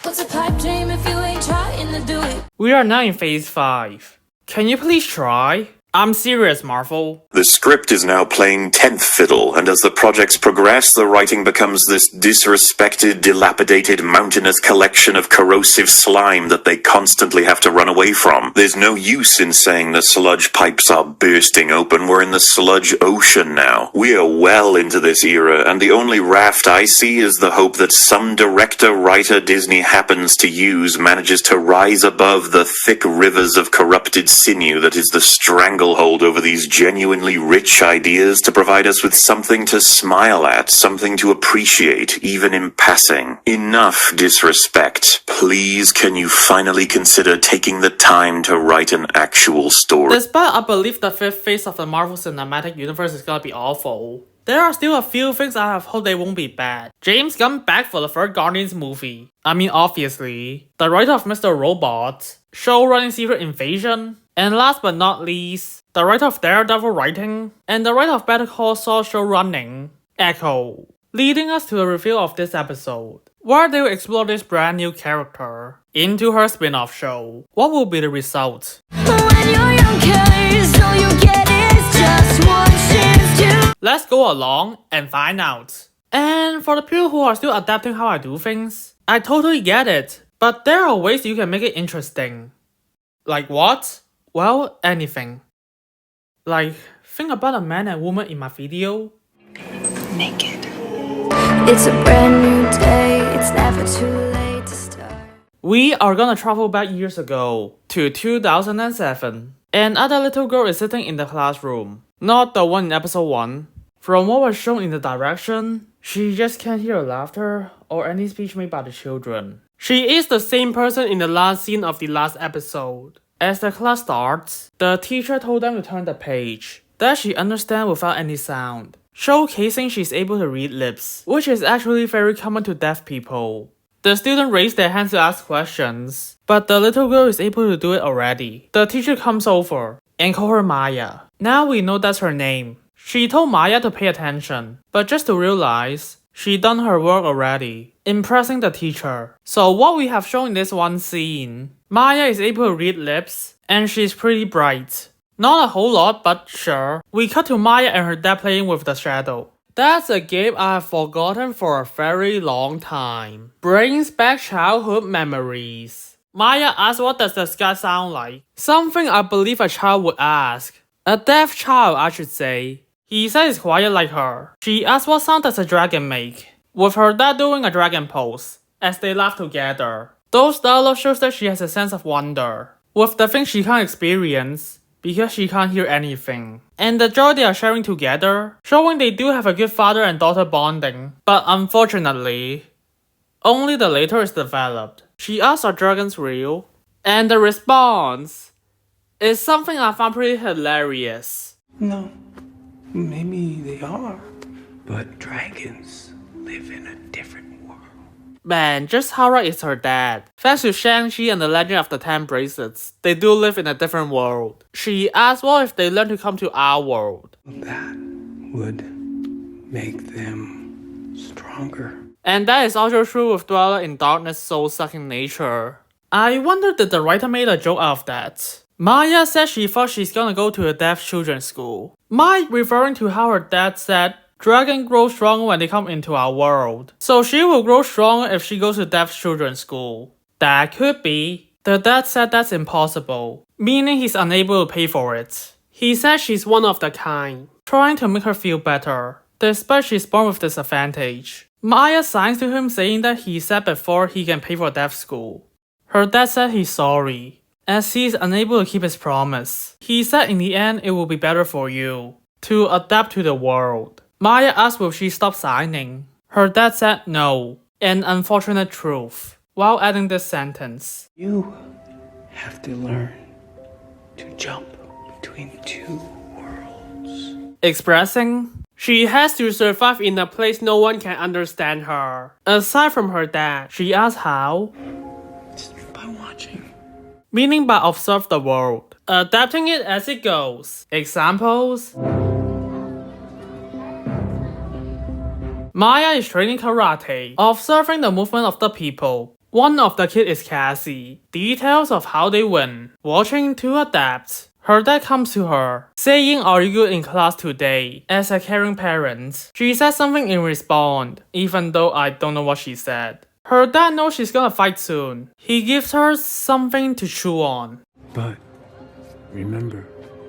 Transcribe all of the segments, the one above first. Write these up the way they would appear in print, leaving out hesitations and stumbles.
What's a pipe dream if you ain't trying to do it? We are now in phase 5. Can you please try? I'm serious, Marvel. The script is now playing 10th fiddle, and as the projects progress, the writing becomes this disrespected, dilapidated, mountainous collection of corrosive slime that they constantly have to run away from. There's no use in saying the sludge pipes are bursting open. We're in the sludge ocean now. We are well into this era, and the only raft I see is the hope that some director, writer Disney happens to use manages to rise above the thick rivers of corrupted sinew that is the stranglehold over these genuinely rich ideas to provide us with something to smile at, something to appreciate, even in passing. Enough disrespect. Please, can you finally consider taking the time to write an actual story? Despite I believe the 5th phase of the Marvel Cinematic Universe is gonna be awful, there are still a few things I have hope they won't be bad. James Gunn back for the 3rd Guardians movie. I mean, obviously. The writer of Mr. Robot, showrunning Secret Invasion, and last but not least, the writer of Daredevil writing, and the writer of Better Call Saul showrunning, Echo. Leading us to the reveal of this episode, where they will explore this brand new character into her spin-off show. What will be the result? When you're young, cause all you get is just one chance to. Let's go along and find out. And for the people who are still adapting how I do things, I totally get it, but there are ways you can make it interesting. Like what? Well, anything. Like, think about a man and woman in my video. Naked. It's a brand new day, it's never too late to start. We are gonna travel back years ago, to 2007. Another little girl is sitting in the classroom. Not the one in episode 1. From what was shown in the direction, she just can't hear laughter or any speech made by the children. She is the same person in the last scene of the last episode. As the class starts, the teacher told them to turn the page, that she understands without any sound, showcasing she's able to read lips, which is actually very common to deaf people. The students raise their hands to ask questions, but the little girl is able to do it already. The teacher comes over and calls her Maya. Now we know that's her name. She told Maya to pay attention, but just to realize, she done her work already, impressing the teacher. So what we have shown in this one scene, Maya is able to read lips, and she's pretty bright. Not a whole lot, but sure. We cut to Maya and her dad playing with the shadow. That's a game I have forgotten for a very long time. Brings back childhood memories. Maya asks what does the sky sound like? Something I believe a child would ask. A deaf child, I should say. He said it's quiet like her. She asks what sound does a dragon make? With her dad doing a dragon pose, as they laugh together. Those dialogue shows that she has a sense of wonder, with the things she can't experience, because she can't hear anything. And the joy they are sharing together, showing they do have a good father and daughter bonding. But unfortunately, only the later is developed. She asks are dragons real? And the response is something I found pretty hilarious. No, maybe they are, but dragons live in a different world. Man, just how right is her dad? Thanks to Shang-Chi and the Legend of the 10 Bracelets, they do live in a different world. She asks what if they learn to come to our world? That would make them stronger. And that is also true with Dweller in Darkness' soul-sucking nature. I wonder did the writer made a joke out of that? Maya said she thought she's gonna go to a deaf children's school. Mike referring to how her dad said dragons grow stronger when they come into our world. So she will grow stronger if she goes to deaf children's school. That could be. The dad said that's impossible, meaning he's unable to pay for it. He said she's one of the kind, trying to make her feel better, despite she's born with disadvantage. Maya signs to him saying that he said before he can pay for deaf school. Her dad said he's sorry, as he's unable to keep his promise. He said in the end it will be better for you, to adapt to the world. Maya asked will she stop signing. Her dad said no, an unfortunate truth, while adding this sentence. You have to learn to jump between two worlds. Expressing she has to survive in a place no one can understand her. Aside from her dad, she asks how? Just by watching. Meaning by observe the world, adapting it as it goes. Examples? Maya is training karate, observing the movement of the people, One of the kids is Kazi. Details of how they win. Watching to adapt. Her dad comes to her, saying, "Are you good in class today?" As a caring parent, she says something in response, even though I don't know what she said. Her dad knows she's gonna fight soon. He gives her something to chew on. But remember,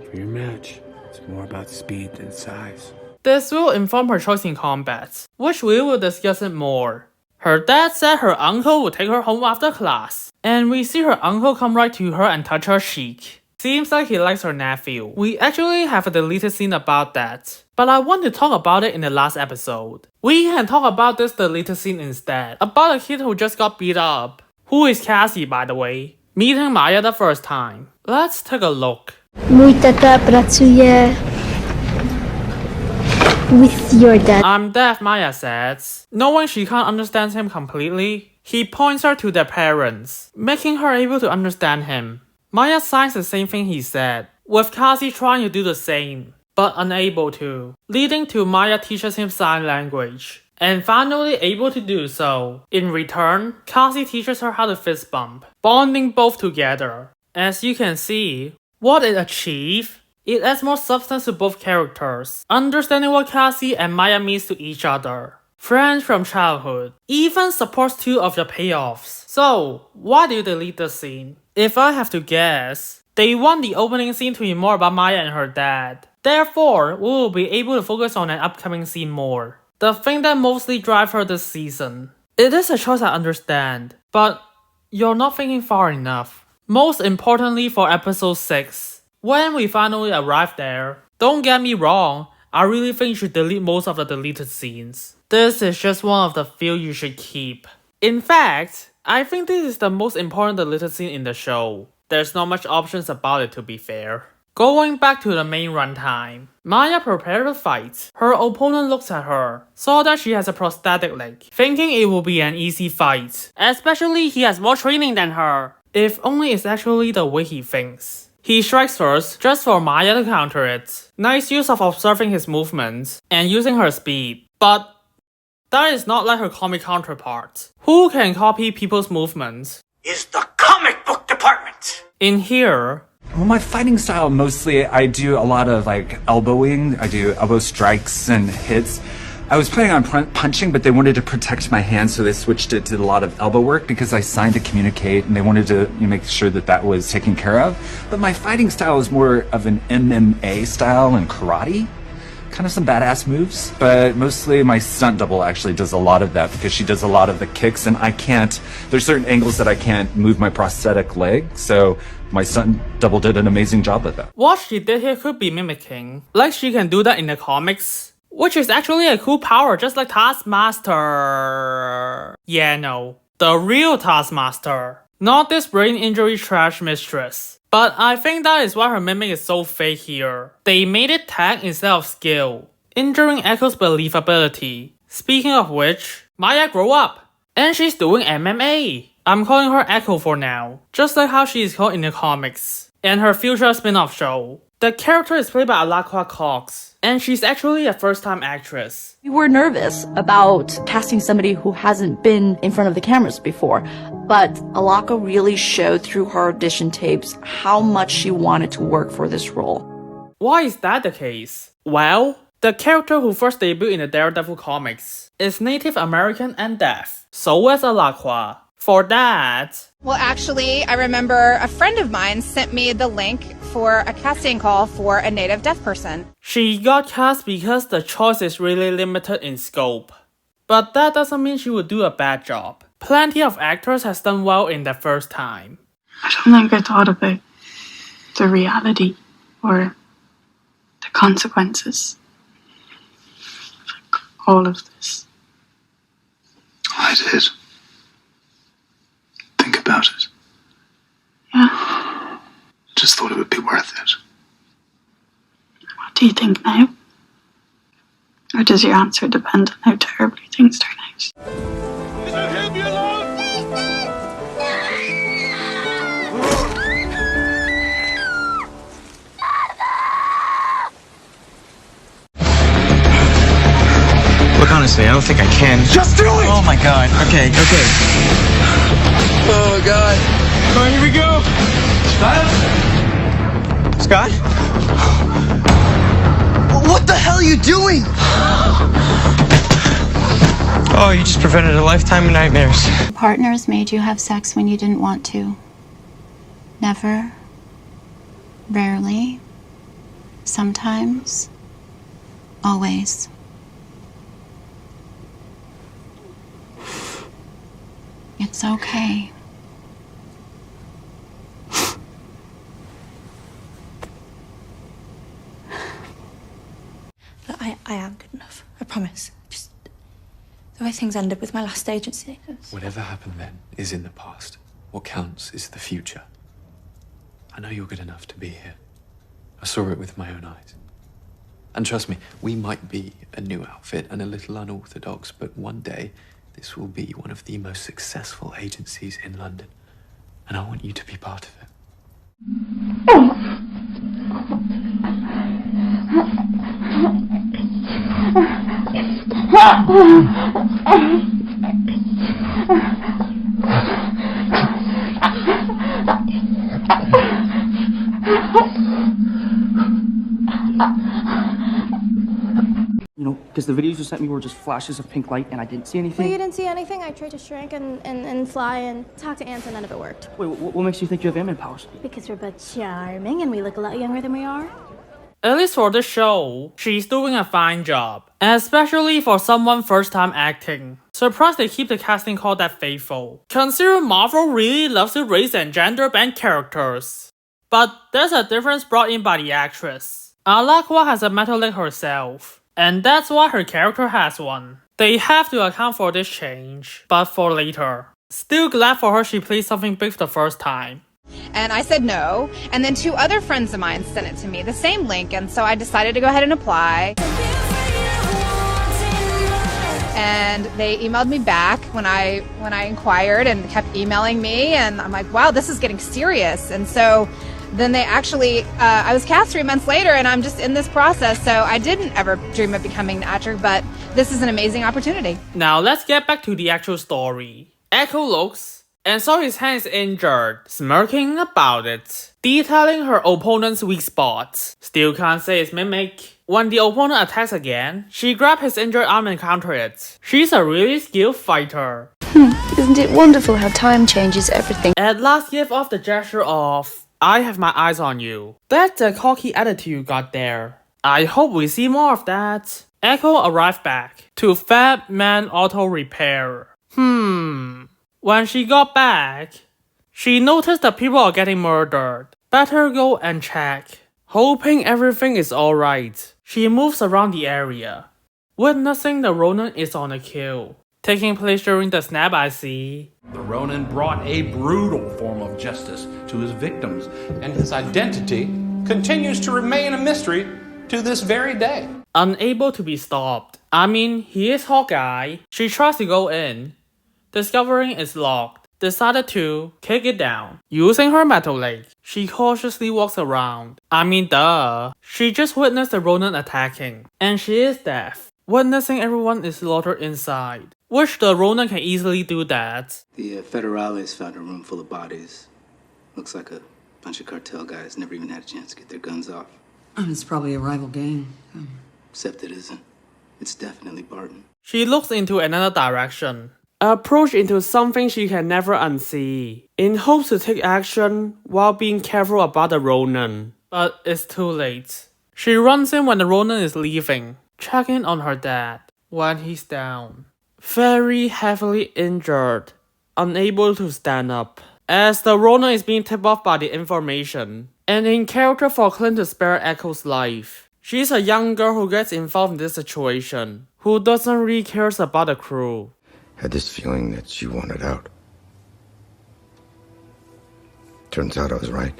for your match, it's more about speed than size. This will inform her choice in combat, which we will discuss it more. Her dad said her uncle would take her home after class, and we see her uncle come right to her and touch her cheek. Seems like he likes her nephew. We actually have a deleted scene about that, but I want to talk about it in the last episode. We can talk about this deleted scene instead, about a kid who just got beat up. Who is Kazi, by the way? Meeting Maya the first time. Let's take a look. Mój tata pracuje with your dad. I'm deaf, Maya says. Knowing she can't understand him completely, he points her to their parents, making her able to understand him. Maya signs the same thing he said, with Kazi trying to do the same, but unable to, leading to Maya teaches him sign language, and finally able to do so. In return, Kazi teaches her how to fist bump, bonding both together. As you can see, what it achieved, it adds more substance to both characters, understanding what Kazi and Maya means to each other. Friends from childhood, even supports two of your payoffs. So, why do you delete the scene? If I have to guess, they want the opening scene to be more about Maya and her dad. Therefore, we will be able to focus on an upcoming scene more. The thing that mostly drives her this season. It is a choice I understand, but you're not thinking far enough. Most importantly for episode 6, when we finally arrive there. Don't get me wrong, I really think you should delete most of the deleted scenes. This is just one of the few you should keep. In fact, I think this is the most important deleted scene in the show. There's not much options about it, to be fair. Going back to the main runtime, Maya prepared to fight. Her opponent looks at her, saw that she has a prosthetic leg, thinking it will be an easy fight, especially he has more training than her. If only it's actually the way he thinks. He strikes first, just for Maya to counter it. Nice use of observing his movements, and using her speed. But that is not like her comic counterpart, who can copy people's movements. Is the comic book department. In here, well, my fighting style, mostly I do a lot of like elbowing. I do elbow strikes and hits. I was planning on punching, but they wanted to protect my hand, so they switched it to a lot of elbow work because I signed to communicate, and they wanted to make sure that that was taken care of. But my fighting style is more of an MMA style and karate. Kind of some badass moves, but mostly my stunt double actually does a lot of that because she does a lot of the kicks, and I can't, there's certain angles that I can't move my prosthetic leg, so my stunt double did an amazing job of that. what she did here could be mimicking, like she can do that in the comics, which is actually a cool power, just like Taskmaster. Yeah, no, the real Taskmaster, not this brain injury trash mistress. But I think that is why her mimic is so fake here. They made it tag instead of skill, injuring Echo's believability. Speaking of which, Maya grew up, and she's doing MMA. I'm calling her Echo for now, just like how she is called in the comics, and her future spin-off show. The character is played by Alakwa Cox, and she's actually a first-time actress. We were nervous about casting somebody who hasn't been in front of the cameras before, but Alaka really showed through her audition tapes how much she wanted to work for this role. Why is that the case? Well, the character who first debuted in the Daredevil comics is Native American and deaf, so is Alakwa. For that, well, actually, I remember a friend of mine sent me the link for a casting call for a native deaf person. she got cast because the choice is really limited in scope. But that doesn't mean she would do a bad job. Plenty of actors has done well in their first time. I don't think I thought about the reality or the consequences of all of this. I did. Think about it. Yeah. Just thought it would be worth it. What do you think now? Or does your answer depend on how terribly things turn out? What kind of Honestly, I don't think I can. Just do it! Oh my god. Okay. Oh god. All right, here we go. Scott? What the hell are you doing? Oh, you just prevented a lifetime of nightmares. Partners made you have sex when you didn't want to. Never. Rarely. Sometimes. Always. It's okay. But I am good enough. I promise. Just the way things ended with my last agency. Whatever happened then is in the past. What counts is the future. I know you're good enough to be here. I saw it with my own eyes. And trust me, we might be a new outfit and a little unorthodox, but one day this will be one of the most successful agencies in London. And I want you to be part of it. You know, because the videos you sent me were just flashes of pink light and I didn't see anything. Well, you didn't see anything? I tried to shrink and fly and talk to ants and none of it worked. Wait, what makes you think you have Ant-Man powers? Because we're both charming and we look a lot younger than we are. At least for this show, she's doing a fine job. Especially for someone first time acting. Surprised they keep the casting call that faithful. Consider Marvel really loves to race and gender bend characters. But there's a difference brought in by the actress. Alakwa has a metal leg herself. And that's why her character has one. They have to account for this change, but for later. Still glad for her she played something big for the first time. And I said no, and then 2 other friends of mine sent it to me, the same link, and so I decided to go ahead and apply. And they emailed me back when I inquired and kept emailing me, and I'm like, wow, this is getting serious. And so then they actually, I was cast 3 months later, and I'm just in this process, so I didn't ever dream of becoming an actor, but this is an amazing opportunity. Now let's get back to the actual story. Echo looks and saw his hand is injured, smirking about it, detailing her opponent's weak spots. Still can't say it's mimic. When the opponent attacks again, she grabs his injured arm and counters it. She's a really skilled fighter. Isn't it wonderful how time changes everything? At last give off the gesture of, I have my eyes on you. That's the cocky attitude you got there. I hope we see more of that. Echo arrived back to Fat Man Auto Repair. When she got back, she noticed that people are getting murdered. Better go and check. Hoping everything is alright, she moves around the area, witnessing the Ronin is on a kill. Taking place during the snap I see. The Ronin brought a brutal form of justice to his victims, and his identity continues to remain a mystery to this very day. Unable to be stopped. I mean, he is Hawkeye. She tries to go in, discovering it's locked. Decided to kick it down. Using her metal leg, she cautiously walks around. I mean, duh. She just witnessed the Ronin attacking, and she is deaf. Witnessing everyone is slaughtered inside. Which the Ronin can easily do that. The Federales found a room full of bodies. Looks like a bunch of cartel guys never even had a chance to get their guns off. It's probably a rival gang. Except it isn't. It's definitely Barton. She looks into another direction. Approach into something she can never unsee, in hopes to take action while being careful about the Ronin. But it's too late. She runs in when the Ronin is leaving, checking on her dad, when he's down. Very heavily injured, unable to stand up, as the Ronin is being tipped off by the information, and in character for Clint to spare Echo's life. She's a young girl who gets involved in this situation, who doesn't really care about the crew. Had this feeling that you wanted out. Turns out I was right.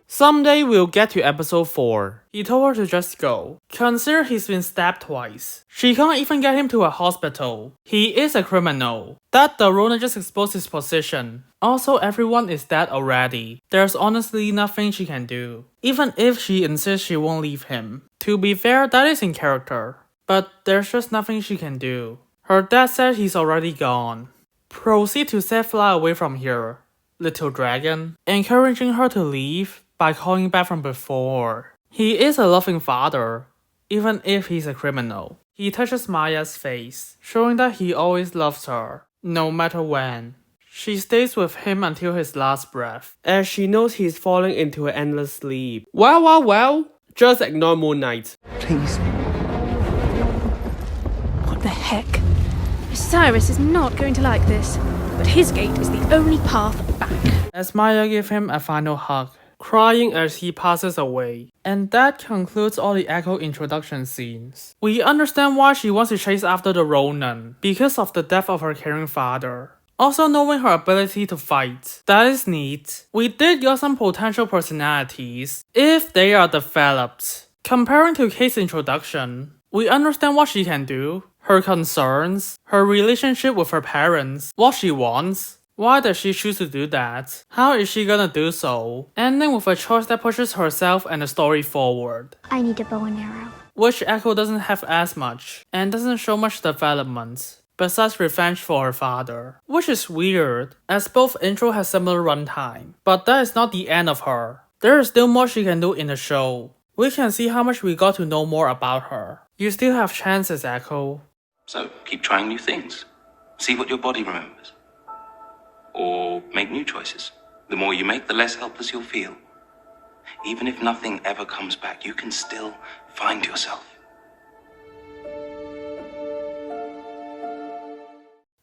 Someday we'll get to episode 4. He told her to just go. Consider he's been stabbed twice. She can't even get him to a hospital. He is a criminal. That the Ronin just exposed his position. Also, everyone is dead already. There's honestly nothing she can do. Even if she insists she won't leave him. To be fair, that is in character. but there's just nothing she can do. Her dad said he's already gone. Proceed to set fly away from here, little dragon, encouraging her to leave by calling back from before. He is a loving father, even if he's a criminal. He touches Maya's face, showing that he always loves her, no matter when. She stays with him until his last breath, as she knows he's falling into an endless sleep. Well, just ignore Moon Knight. Please. What the heck? Cyrus is not going to like this, but his gate is the only path back. As Maya gives him a final hug, crying as he passes away. And that concludes all the Echo introduction scenes. We understand why she wants to chase after the Ronin, because of the death of her caring father. Also knowing her ability to fight. That is neat. We did get some potential personalities, if they are developed. Comparing to Kate's introduction, we understand what she can do, her concerns, her relationship with her parents, what she wants. Why does she choose to do that? How is she gonna do so? Ending with a choice that pushes herself and the story forward. I need a bow and arrow. Which Echo doesn't have as much, and doesn't show much development, besides revenge for her father. Which is weird, as both intro has similar runtime. But that is not the end of her. There is still more she can do in the show. We can see how much we got to know more about her. You still have chances, Echo. So, keep trying new things. See what your body remembers. Or make new choices. The more you make, the less helpless you'll feel. Even if nothing ever comes back, you can still find yourself.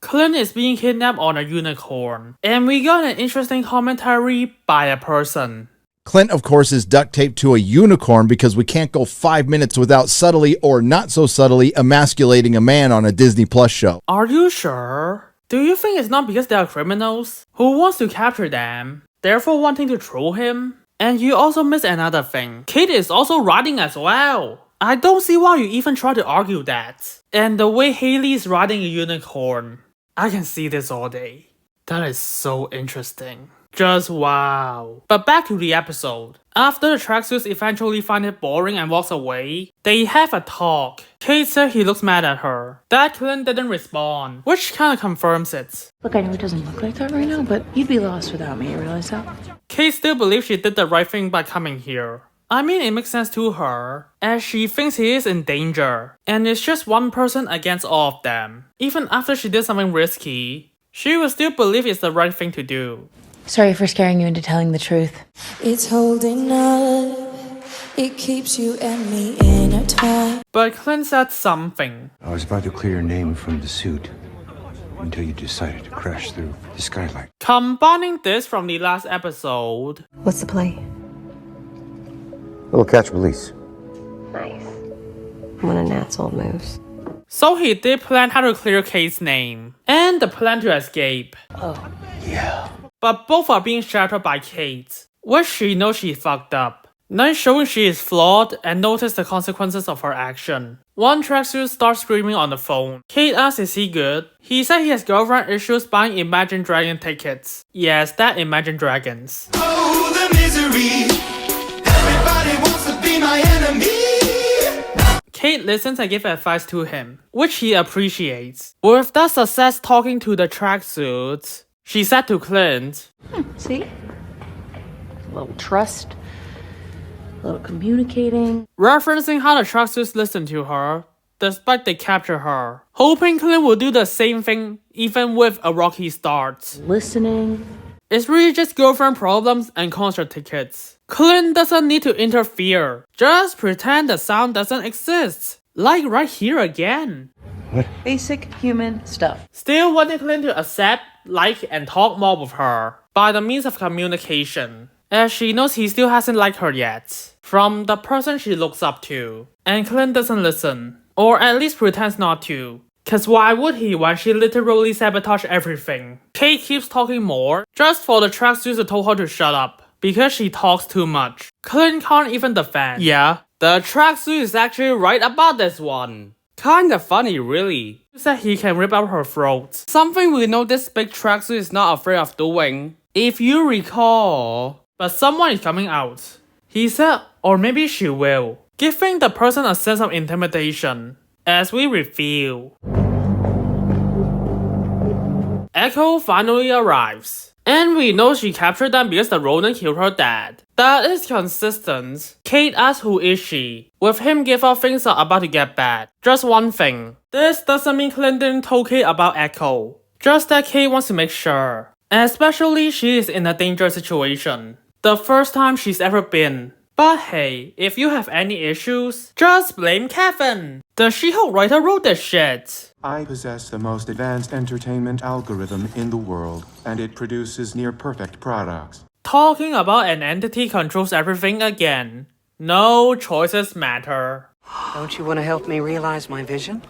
Clint is being kidnapped on a unicorn, and we got an interesting commentary by a person. Clint, of course, is duct taped to a unicorn because we can't go 5 minutes without subtly or not so subtly emasculating a man on a Disney Plus show. Are you sure? Do you think it's not because they are criminals who wants to capture them, therefore wanting to throw him? And you also miss another thing. Kate is also riding as well. I don't see why you even try to argue that. And the way Haley is riding a unicorn. I can see this all day. That is so interesting. Just wow. But back to the episode. After the tracksuits eventually find it boring and walks away, they have a talk. Kate said he looks mad at her. That Clint didn't respond, which kinda confirms it. Look, I know it doesn't look like that right now, but you'd be lost without me, you realize that? Kate still believes she did the right thing by coming here. I mean, it makes sense to her, as she thinks he is in danger, and it's just one person against all of them. Even after she did something risky, she will still believe it's the right thing to do. Sorry for scaring you into telling the truth. It's holding up, it keeps you and me intertwined. But Clint said something. I was about to clear your name from the suit until you decided to crash through the skylight. Combining this from the last episode. What's the play? Little catch release. Nice. One of Nat's old moves. So he did plan how to clear Kate's name, and the plan to escape. Oh. Yeah. But both are being shattered by Kate, which she knows she fucked up. Now showing she is flawed and notice the consequences of her action. One tracksuit starts screaming on the phone. Kate asks is he good? He said he has girlfriend issues buying Imagine Dragon tickets. Yes, that Imagine Dragons. Oh, the misery. Everybody wants to be my enemy. Kate listens and gives advice to him, which he appreciates. With that success talking to the tracksuits, she said to Clint, See? A little trust. A little communicating. Referencing how the tracksuits listen to her, despite they capture her. Hoping Clint will do the same thing even with a rocky start. Listening. It's really just girlfriend problems and concert tickets. Clint doesn't need to interfere. Just pretend the sound doesn't exist. Like right here again. What? Basic human stuff. Still wanting Clint to accept, like, and talk more with her by the means of communication, as she knows he still hasn't liked her yet, from the person she looks up to. And Clint doesn't listen, or at least pretends not to. Cause why would he when she literally sabotaged everything? Kate keeps talking more, just for the tracksuits to tell her to shut up, because she talks too much. Clint can't even defend. Yeah, the tracksuit is actually right about this one. Kinda funny, really. He said he can rip out her throat. Something we know this big tracksuit is not afraid of doing. If you recall. But someone is coming out. He said, or maybe she will. Giving the person a sense of intimidation. as we reveal. Echo finally arrives, and we know she captured them because the Ronin killed her dad. That is consistent. Kate asks who is she, with him give up things are about to get bad. Just one thing. This doesn't mean Clint didn't tell Kate about Echo. Just that Kate wants to make sure. Especially she is in a dangerous situation. The first time she's ever been. But hey, if you have any issues, just blame Kevin. The She-Hulk writer wrote this shit. I possess the most advanced entertainment algorithm in the world, and it produces near-perfect products. Talking about an entity controls everything again. No choices matter. Don't you want to help me realize my vision?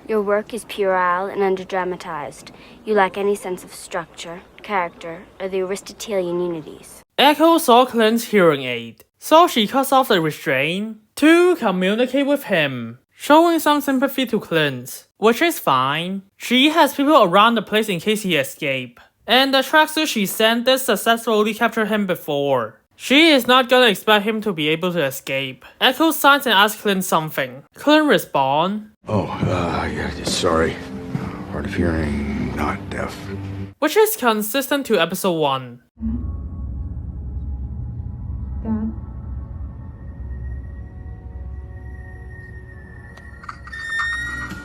Your work is puerile and underdramatized. You lack any sense of structure, character, or the Aristotelian unities. Echo saw Clint's hearing aid, so she cuts off the restraint to communicate with him, showing some sympathy to Clint, which is fine. She has people around the place in case he escapes, and the tracksuit she sent did successfully capture him before. She is not gonna expect him to be able to escape. Echo signs and asks Clint something. Clint responds, Yeah, sorry. Hard of hearing, not deaf. which is consistent to episode 1. Dad?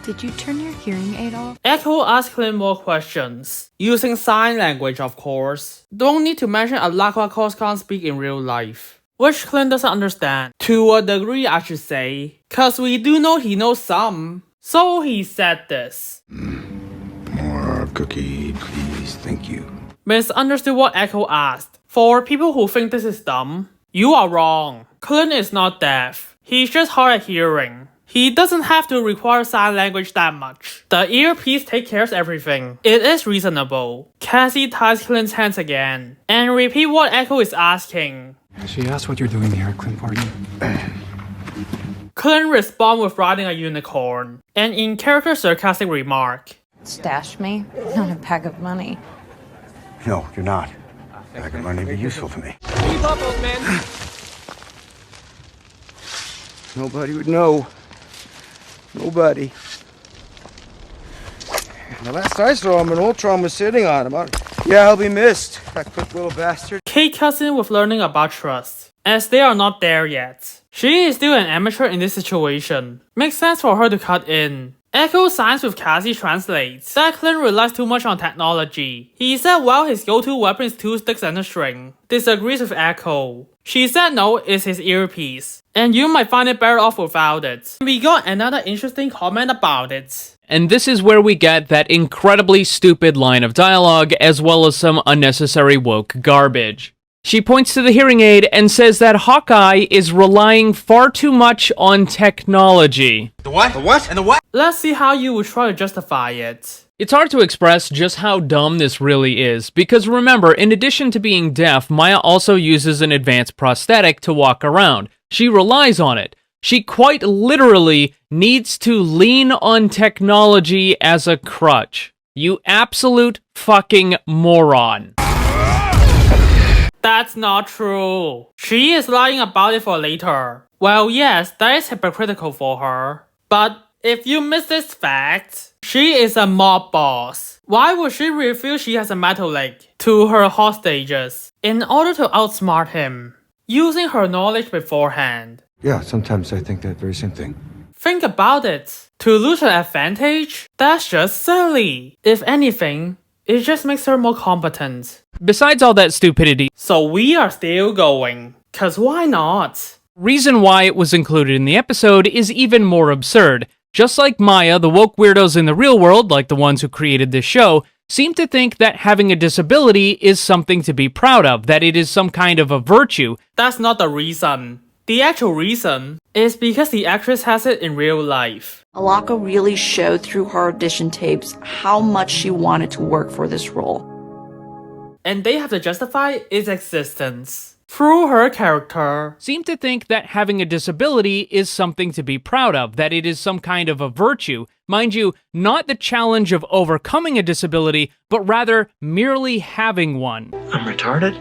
Did you turn your hearing aid off? Echo asks Clint more questions, using sign language of course. Don't need to mention Alaka cause can't speak in real life, which Clint doesn't understand. To a degree I should say, cause we do know he knows some. So he said this. More cookie, please, thank you. Misunderstood what Echo asked. For people who think this is dumb, you are wrong. Clint is not deaf, he's just hard at hearing. He doesn't have to require sign language that much. The earpiece takes care of everything. It is reasonable. Kazi ties Clint's hands again, and repeat what Echo is asking. She asked what you're doing here, Clint Barton. Clint responds with riding a unicorn, an in-character sarcastic remark. Stash me? Not a bag of money. No, you're not. Bag of money would be useful to me. Keep up, old man. Nobody would know. Nobody. The last I saw him, an Ultron was sitting on him. Yeah, I'll be missed. That quick little bastard. Kate cuts in with learning about trust, as they are not there yet. She is still an amateur in this situation. Makes sense for her to cut in. Echo signs with Kazi translates that Clint relies too much on technology. He said while his go-to weapon is 2 sticks and a string. Disagrees with Echo. She said no, it's his earpiece, and you might find it better off without it. We got another interesting comment about it. And this is where we get that incredibly stupid line of dialogue, as well as some unnecessary woke garbage. She points to the hearing aid and says that Hawkeye is relying far too much on technology. The what? The what? And the what? Let's see how you would try to justify it. It's hard to express just how dumb this really is, because remember, in addition to being deaf, Maya also uses an advanced prosthetic to walk around. She relies on it. She quite literally needs to lean on technology as a crutch. You absolute fucking moron. That's not true. She is lying about it for later. Well, yes, that is hypocritical for her. But if you miss this fact, she is a mob boss. Why would she reveal she has a metal leg to her hostages in order to outsmart him, using her knowledge beforehand? Yeah, sometimes I think that very same thing. Think about it. To lose her advantage? That's just silly. If anything, it just makes her more competent. Besides all that stupidity, so we are still going. Cause why not? Reason why it was included in the episode is even more absurd. Just like Maya, the woke weirdos in the real world, like the ones who created this show, seem to think that having a disability is something to be proud of, that it is some kind of a virtue. That's not the reason. The actual reason is because the actress has it in real life. Alaka really showed through her audition tapes how much she wanted to work for this role. And they have to justify its existence through her character. Seem to think that having a disability is something to be proud of, that it is some kind of a virtue. Mind you, not the challenge of overcoming a disability, but rather merely having one. I'm retarded?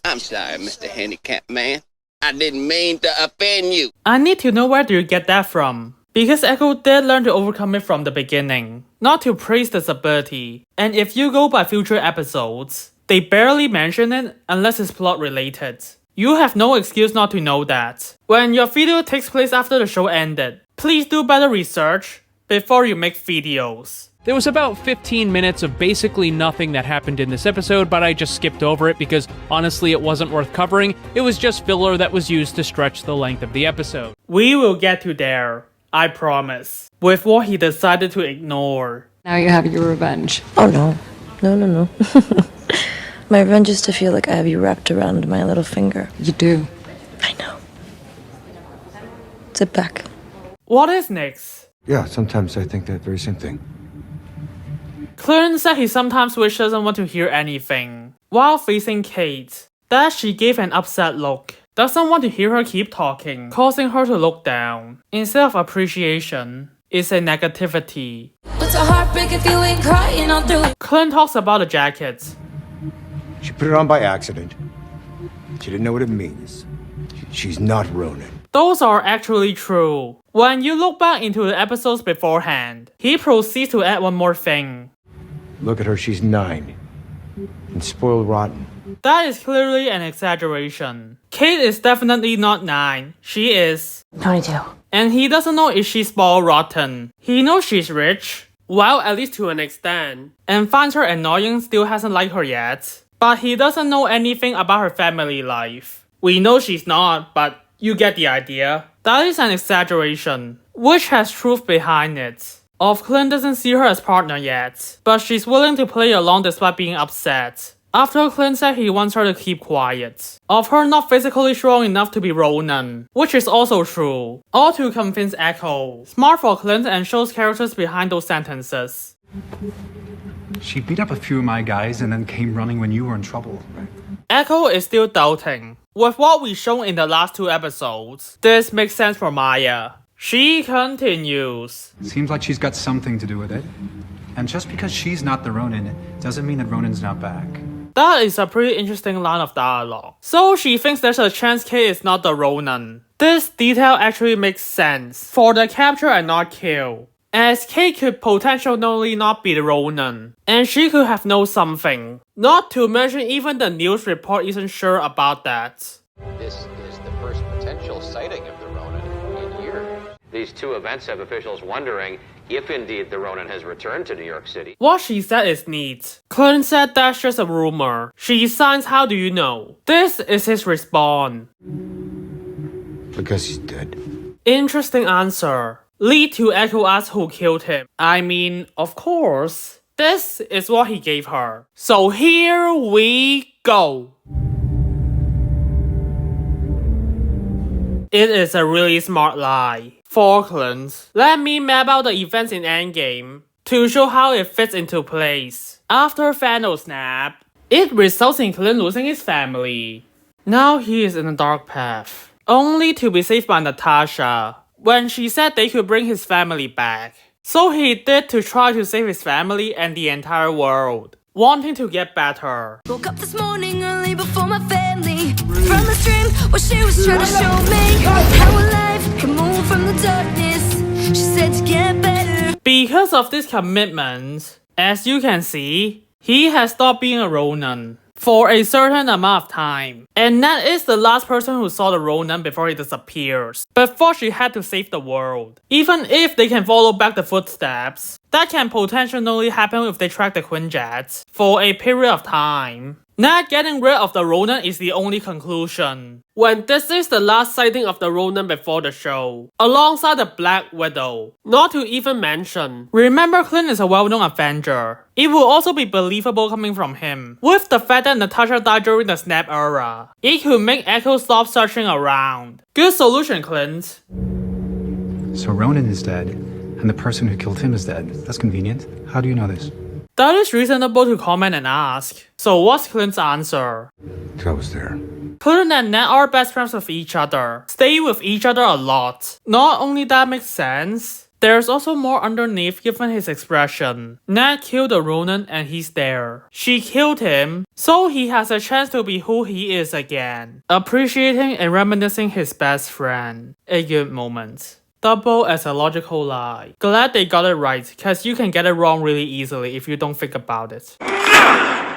I'm sorry, Mr. Handicapped Man. I didn't mean to offend you. I need to know where do you get that from. because Echo did learn to overcome it from the beginning, not to praise this ability, and if you go by future episodes, they barely mention it unless it's plot related. You have no excuse not to know that. When your video takes place after the show ended, please do better research before you make videos. There was about 15 minutes of basically nothing that happened in this episode, but I just skipped over it because honestly it wasn't worth covering. It was just filler that was used to stretch the length of the episode. We will get to there, I promise, with what he decided to ignore. Now you have your revenge. Oh no. No. My revenge is to feel like I have you wrapped around my little finger. You do. I know. Sit back. What is next? Yeah, sometimes I think that very same thing. Clint said he sometimes wishes doesn't want to hear anything, while facing Kate, that she gave an upset look, doesn't want to hear her keep talking, causing her to look down. Instead of appreciation, it's a negativity. It's a heartbreak if you ain't crying all through it. Clint talks about the jacket. She put it on by accident. She didn't know what it means. She's not Ronin. Those are actually true. When you look back into the episodes beforehand, he proceeds to add one more thing. Look at her, she's 9. And spoiled rotten. That is clearly an exaggeration. Kate is definitely not 9. She is 22. And he doesn't know if she's spoiled rotten. He knows she's rich, Well, at least to an extent. and finds her annoying, still hasn't liked her yet. But he doesn't know anything about her family life. We know she's not, but you get the idea. That is an exaggeration, which has truth behind it. Of Clint doesn't see her as partner yet, but she's willing to play along despite being upset. After Clint said he wants her to keep quiet. Of her not physically strong enough to be Ronin, which is also true. All to convince Echo. Smart for Clint and shows characters behind those sentences. She beat up a few of my guys and then came running when you were in trouble. Echo is still doubting. With what we've shown in the last 2 episodes, this makes sense for Maya. She continues. Seems like she's got something to do with it. And just because she's not the Ronin, doesn't mean that Ronin's not back. That is a pretty interesting line of dialogue. So she thinks there's a chance Kate is not the Ronin. This detail actually makes sense for the capture and not kill, as Kate could potentially not be the Ronin, and she could have known something. Not to mention even the news report isn't sure about that. This is the first potential sighting of the Ronin in years. These 2 events have officials wondering if indeed the Ronin has returned to New York City. What she said is neat. Clint said that's just a rumor. She signs, how do you know? This is his response. Because he's dead. Interesting answer. Lead to Echo ask who killed him. I mean, of course. This is what he gave her. So here we go. It is a really smart lie. For Clint, let me map out the events in Endgame to show how it fits into place. After Thanos snap, it results in Clint losing his family. Now he is in a dark path, only to be saved by Natasha when she said they could bring his family back. So he did to try to save his family and the entire world, wanting to get better. Woke up this morning early before my family. From a stream where she was trying to show me how a life can move from the darkness. She said to get better. Because of this commitment, as you can see, he has stopped being a Ronin for a certain amount of time. And that is the last person who saw the Ronin before he disappears, before she had to save the world. Even if they can follow back the footsteps, that can potentially happen if they track the Quinjets for a period of time. Not getting rid of the Ronin is the only conclusion, when this is the last sighting of the Ronin before the show, alongside the Black Widow. Not to even mention, remember Clint is a well-known Avenger. It will also be believable coming from him. With the fact that Natasha died during the Snap era, it could make Echo stop searching around. Good solution, Clint. So Ronin is dead, and the person who killed him is dead. That's convenient. How do you know this? That is reasonable to comment and ask. So what's Clint's answer? I was there. Clint and Nat are best friends with each other. Stay with each other a lot. Not only that makes sense, there's also more underneath given his expression. Nat killed the Ronin and he's there. She killed him, so he has a chance to be who he is again. Appreciating and reminiscing his best friend. A good moment. double as a logical lie. Glad they got it right, cause you can get it wrong really easily if you don't think about it.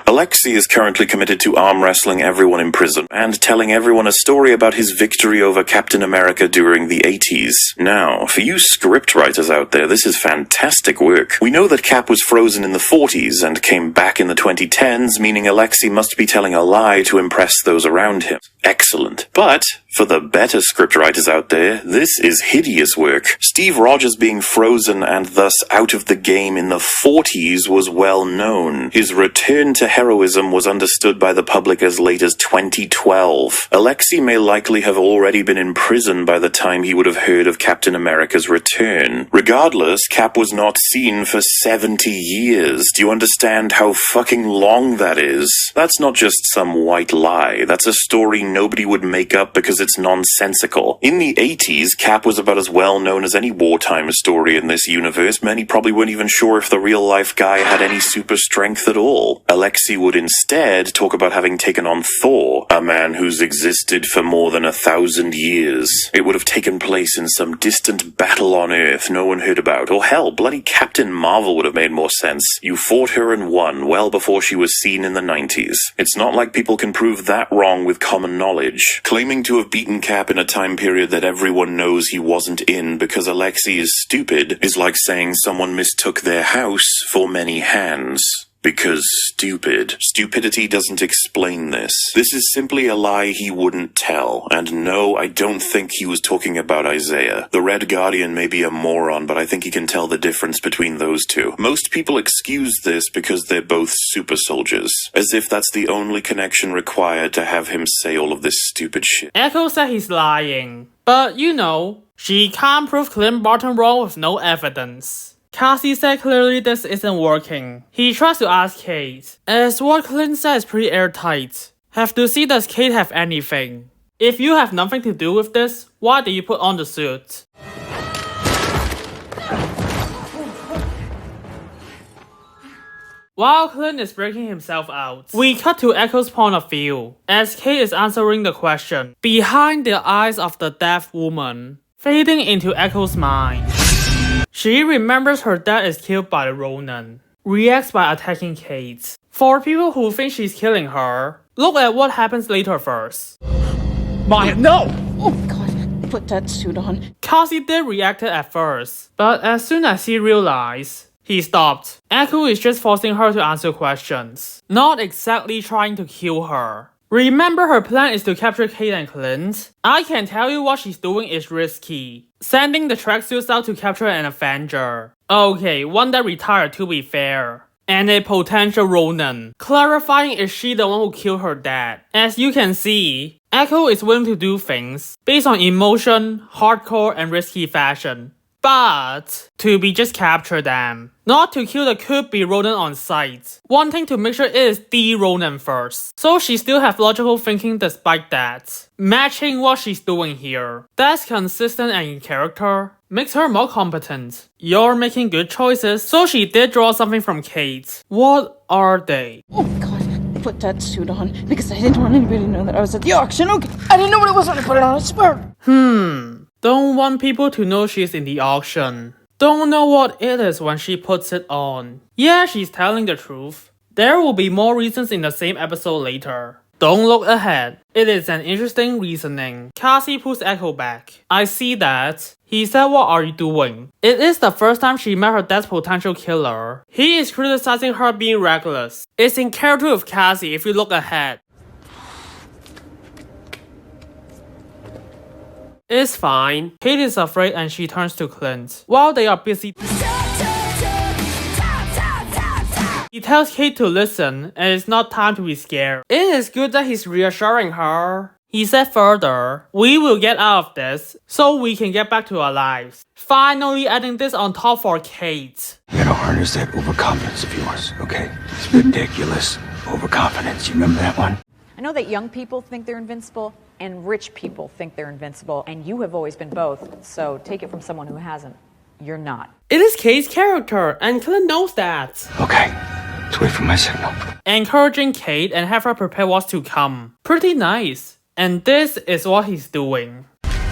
Alexei is currently committed to arm wrestling everyone in prison and telling everyone a story about his victory over Captain America during the 80s. Now, for you scriptwriters out there, this is fantastic work. We know that Cap was frozen in the 40s and came back in the 2010s, meaning Alexei must be telling a lie to impress those around him. Excellent. But for the better scriptwriters out there, this is hideous work. Steve Rogers being frozen and thus out of the game in the 40s was well known. His return to heroism was understood by the public as late as 2012. Alexei may likely have already been in prison by the time he would have heard of Captain America's return. Regardless, Cap was not seen for 70 years. Do you understand how fucking long that is? That's not just some white lie. That's a story nobody would make up because it's nonsensical. In the 80s, Cap was about as well known as any wartime story in this universe. Many probably weren't even sure if the real-life guy had any super strength at all. Alexei would instead talk about having taken on Thor, a man who's existed for more than 1,000 years. It would have taken place in some distant battle on Earth no one heard about. Or hell, bloody Captain Marvel would have made more sense. You fought her and won well before she was seen in the 90s. It's not like people can prove that wrong with common knowledge. Claiming to have beaten Cap in a time period that everyone knows he wasn't in because Alexei is stupid is like saying someone mistook their house for many hands. Because stupid. Stupidity doesn't explain this. This is simply a lie he wouldn't tell. And no, I don't think he was talking about Isaiah. The Red Guardian may be a moron, but I think he can tell the difference between those two. Most people excuse this because they're both super soldiers. As if that's the only connection required to have him say all of this stupid shit. Echo said he's lying. But you know, she can't prove Clint Barton wrong with no evidence. Kazi said clearly this isn't working. He tries to ask Kate, as what Clint said is pretty airtight. Have to see does Kate have anything. If you have nothing to do with this, why do you put on the suit? While Clint is breaking himself out, we cut to Echo's point of view, as Kate is answering the question behind the eyes of the deaf woman, fading into Echo's mind. She remembers her dad is killed by the Ronin, reacts by attacking Kate. For people who think she's killing her, look at what happens later first. Maya, no! Oh god, put that suit on. Kazi did react at first, but as soon as he realized, he stopped. Echo is just forcing her to answer questions, not exactly trying to kill her. Remember her plan is to capture Kate and Clint? I can tell you what she's doing is risky. Sending the tracksuits out to capture an Avenger. Okay, one that retired to be fair. And a potential Ronin. Clarifying is she the one who killed her dad. As you can see, Echo is willing to do things based on emotion, hardcore and risky fashion. But to be just capture them. Not to kill the could-be Ronin on sight. Wanting to make sure it is the Ronin first. So she still have logical thinking despite that. Matching what she's doing here. That's consistent and in character. Makes her more competent. You're making good choices, so she did draw something from Kate. What are they? Oh god, put that suit on because I didn't want anybody to know that I was at the auction. Okay, I didn't know what it was when I put it on, I swear. Don't want people to know she's in the auction. Don't know what it is when she puts it on. Yeah, she's telling the truth. There will be more reasons in the same episode later. Don't look ahead. It is an interesting reasoning. Kazi pulls Echo back. I see that. He said, what are you doing? It is the first time she met her dad's potential killer. He is criticizing her being reckless. It's in character with Kazi if you look ahead. It's fine. Kate is afraid and she turns to Clint. While they are busy, he tells Kate to listen and it's not time to be scared. It is good that he's reassuring her. He said further, we will get out of this so we can get back to our lives. Finally adding this on top for Kate. You gotta harness that overconfidence of yours, okay? It's ridiculous. Overconfidence, you remember that one? I know that young people think they're invincible and rich people think they're invincible, and you have always been both, so take it from someone who hasn't. You're not. It is Kate's character, and Clint knows that. Okay, let's wait for my signal. Encouraging Kate and have her prepare what's to come. Pretty nice. And this is what he's doing.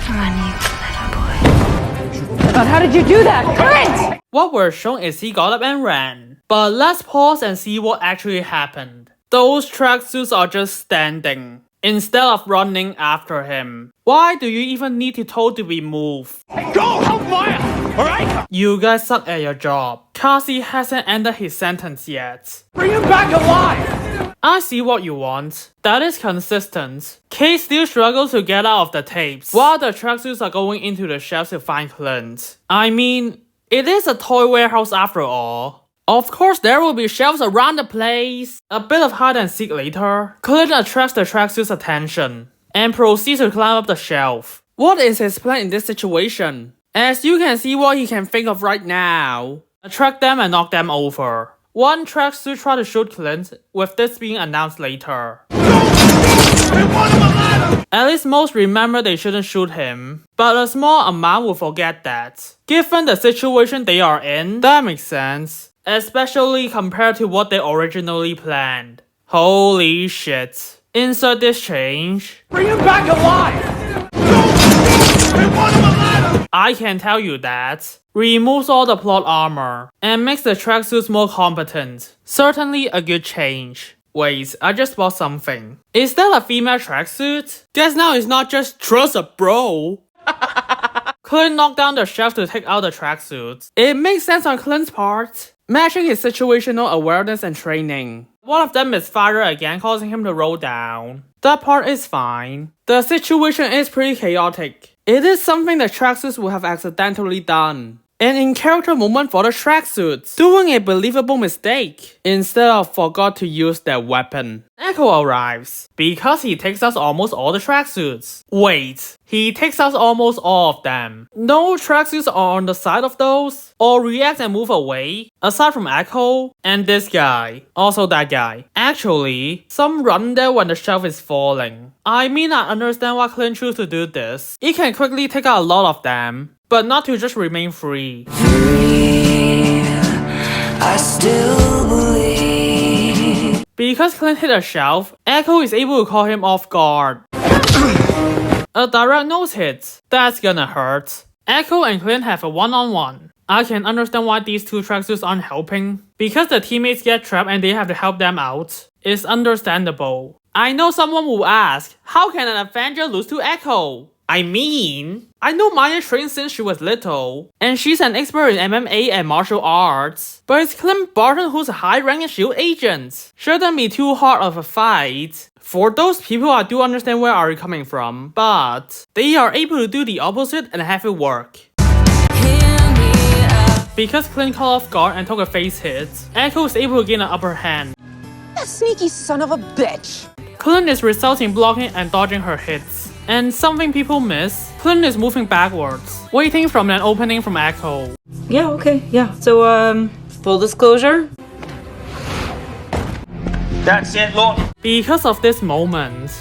Run, you clever boy. God, how did you do that? Clint! What we're shown is he got up and ran. But let's pause and see what actually happened. Those tracksuits are just standing, instead of running after him. Why do you even need to told to be moved? Hey, go help Maya! Alright? You guys suck at your job. Kazi hasn't ended his sentence yet. Bring him back alive! I see what you want. That is consistent. Kate still struggles to get out of the tapes, while the tracksuits are going into the shelves to find Clint. I mean, it is a toy warehouse after all. Of course there will be shelves around the place. A bit of hide and seek later, Clint attracts the tracksuit's attention and proceeds to climb up the shelf. What is his plan in this situation? As you can see what he can think of right now. Attract them and knock them over. One tracksuit tried to shoot Clint, with this being announced later. At least most remember they shouldn't shoot him, but a small amount will forget that. Given the situation they are in, that makes sense. Especially compared to what they originally planned. Holy shit. Insert this change. Bring him back alive! I can tell you that. Removes all the plot armor and makes the tracksuits more competent. Certainly a good change. Wait, I just bought something. Is that a female tracksuit? Guess now it's not just trust a bro. Clint knocked down the shelf to take out the tracksuits. It makes sense on Clint's part, matching his situational awareness and training. One of them misfired again, causing him to roll down. That part is fine. The situation is pretty chaotic. It is something the tracksuits would have accidentally done. An in-character moment for the tracksuits, doing a believable mistake, instead of forgot to use their weapon. Echo arrives, because he takes out almost all the tracksuits. Wait, he takes out almost all of them. No tracksuits are on the side of those, or react and move away, aside from Echo, and this guy. Also that guy. Actually, some run there when the shelf is falling. I mean, I understand why Clint chose to do this. It can quickly take out a lot of them, but not to just remain free. I still believe. Because Clint hit a shelf, Echo is able to call him off guard. A direct nose hit. That's gonna hurt. Echo and Clint have a one-on-one. I can understand why these two tracksuits aren't helping. Because the teammates get trapped and they have to help them out. It's understandable. I know someone will ask, how can an Avenger lose to Echo? I mean, I know Maya trained since she was little, and she's an expert in MMA and martial arts. But it's Clint Barton who's a high-ranking SHIELD agent. Shouldn't be too hard of a fight. For those people, I do understand where are you coming from, but they are able to do the opposite and have it work. Because Clint caught off guard and took a face hit, Echo is able to gain an upper hand. That sneaky son of a bitch! Clint is resulting in blocking and dodging her hits. And something people miss, Clint is moving backwards, waiting from an opening from Echo. Yeah, okay, yeah. So, full disclosure. That's it, look. Because of this moment,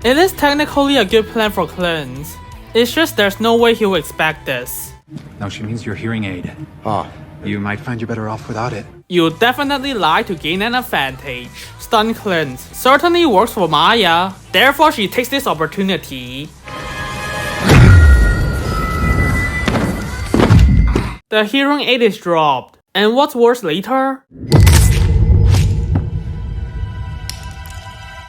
it is technically a good plan for Clint. It's just there's no way he'll expect this. No, she means your hearing aid. Oh, You might find you're better off without it. You definitely lie to gain an advantage. Stun Clint certainly works for Maya, therefore she takes this opportunity. The hearing aid is dropped, and what's worse later?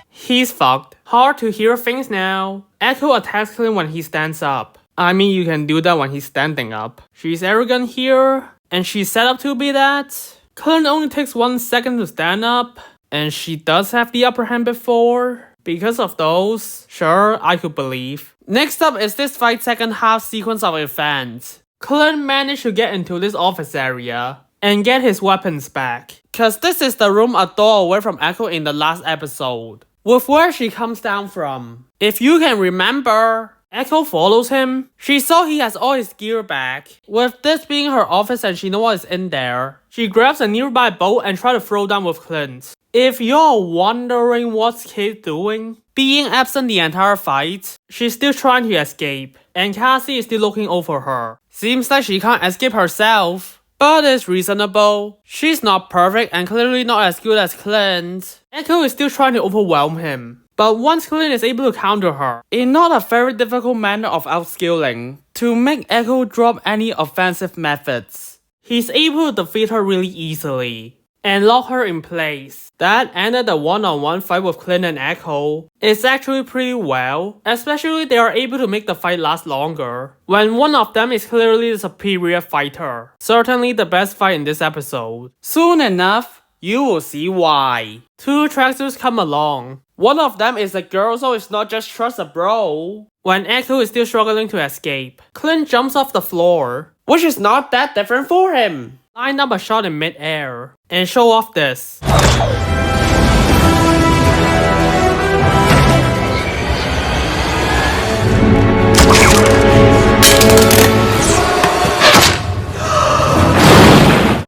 He's fucked. Hard to hear things now. Echo attacks Clint when he stands up. I mean, you can do that when he's standing up. She's arrogant here, and she's set up to be that. Clint only takes 1 second to stand up, and she does have the upper hand before. Because of those, sure, I could believe. Next up is this 5-second half sequence of events. Clint managed to get into this office area and get his weapons back, cause this is the room a door away from Echo in the last episode, with where she comes down from. If you can remember, Echo follows him. She saw he has all his gear back. With this being her office and she knows what is in there, she grabs a nearby boat and tries to throw down with Clint. If you're wondering what's Kate doing, being absent the entire fight, she's still trying to escape, and Kazi is still looking over her. Seems like she can't escape herself, but it's reasonable. She's not perfect and clearly not as good as Clint. Echo is still trying to overwhelm him, But once Clint is able to counter her, in not a very difficult manner of outskilling, to make Echo drop any offensive methods, he's able to defeat her really easily and lock her in place. That ended the one-on-one fight with Clint and Echo. It's actually pretty well, especially they are able to make the fight last longer, when one of them is clearly the superior fighter. Certainly the best fight in this episode. Soon enough, you will see why. Two tracksuits come along. One of them is a girl, so it's not just trust a bro. When Echo is still struggling to escape, Clint jumps off the floor, which is not that different for him. Line up a shot in mid-air and show off this.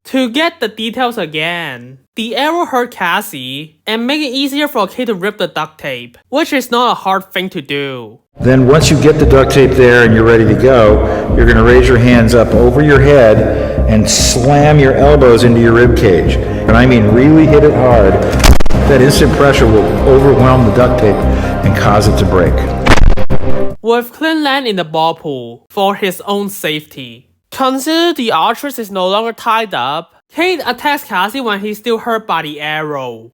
To get the details again, the arrow hurt Kazi and make it easier for Kate to rip the duct tape, which is not a hard thing to do. Then once you get the duct tape there and you're ready to go, you're going to raise your hands up over your head and slam your elbows into your rib cage. And I mean really hit it hard. That instant pressure will overwhelm the duct tape and cause it to break. With Clint land in the ball pool for his own safety. Consider the archer is no longer tied up. Kate attacks Kazi when he's still hurt by the arrow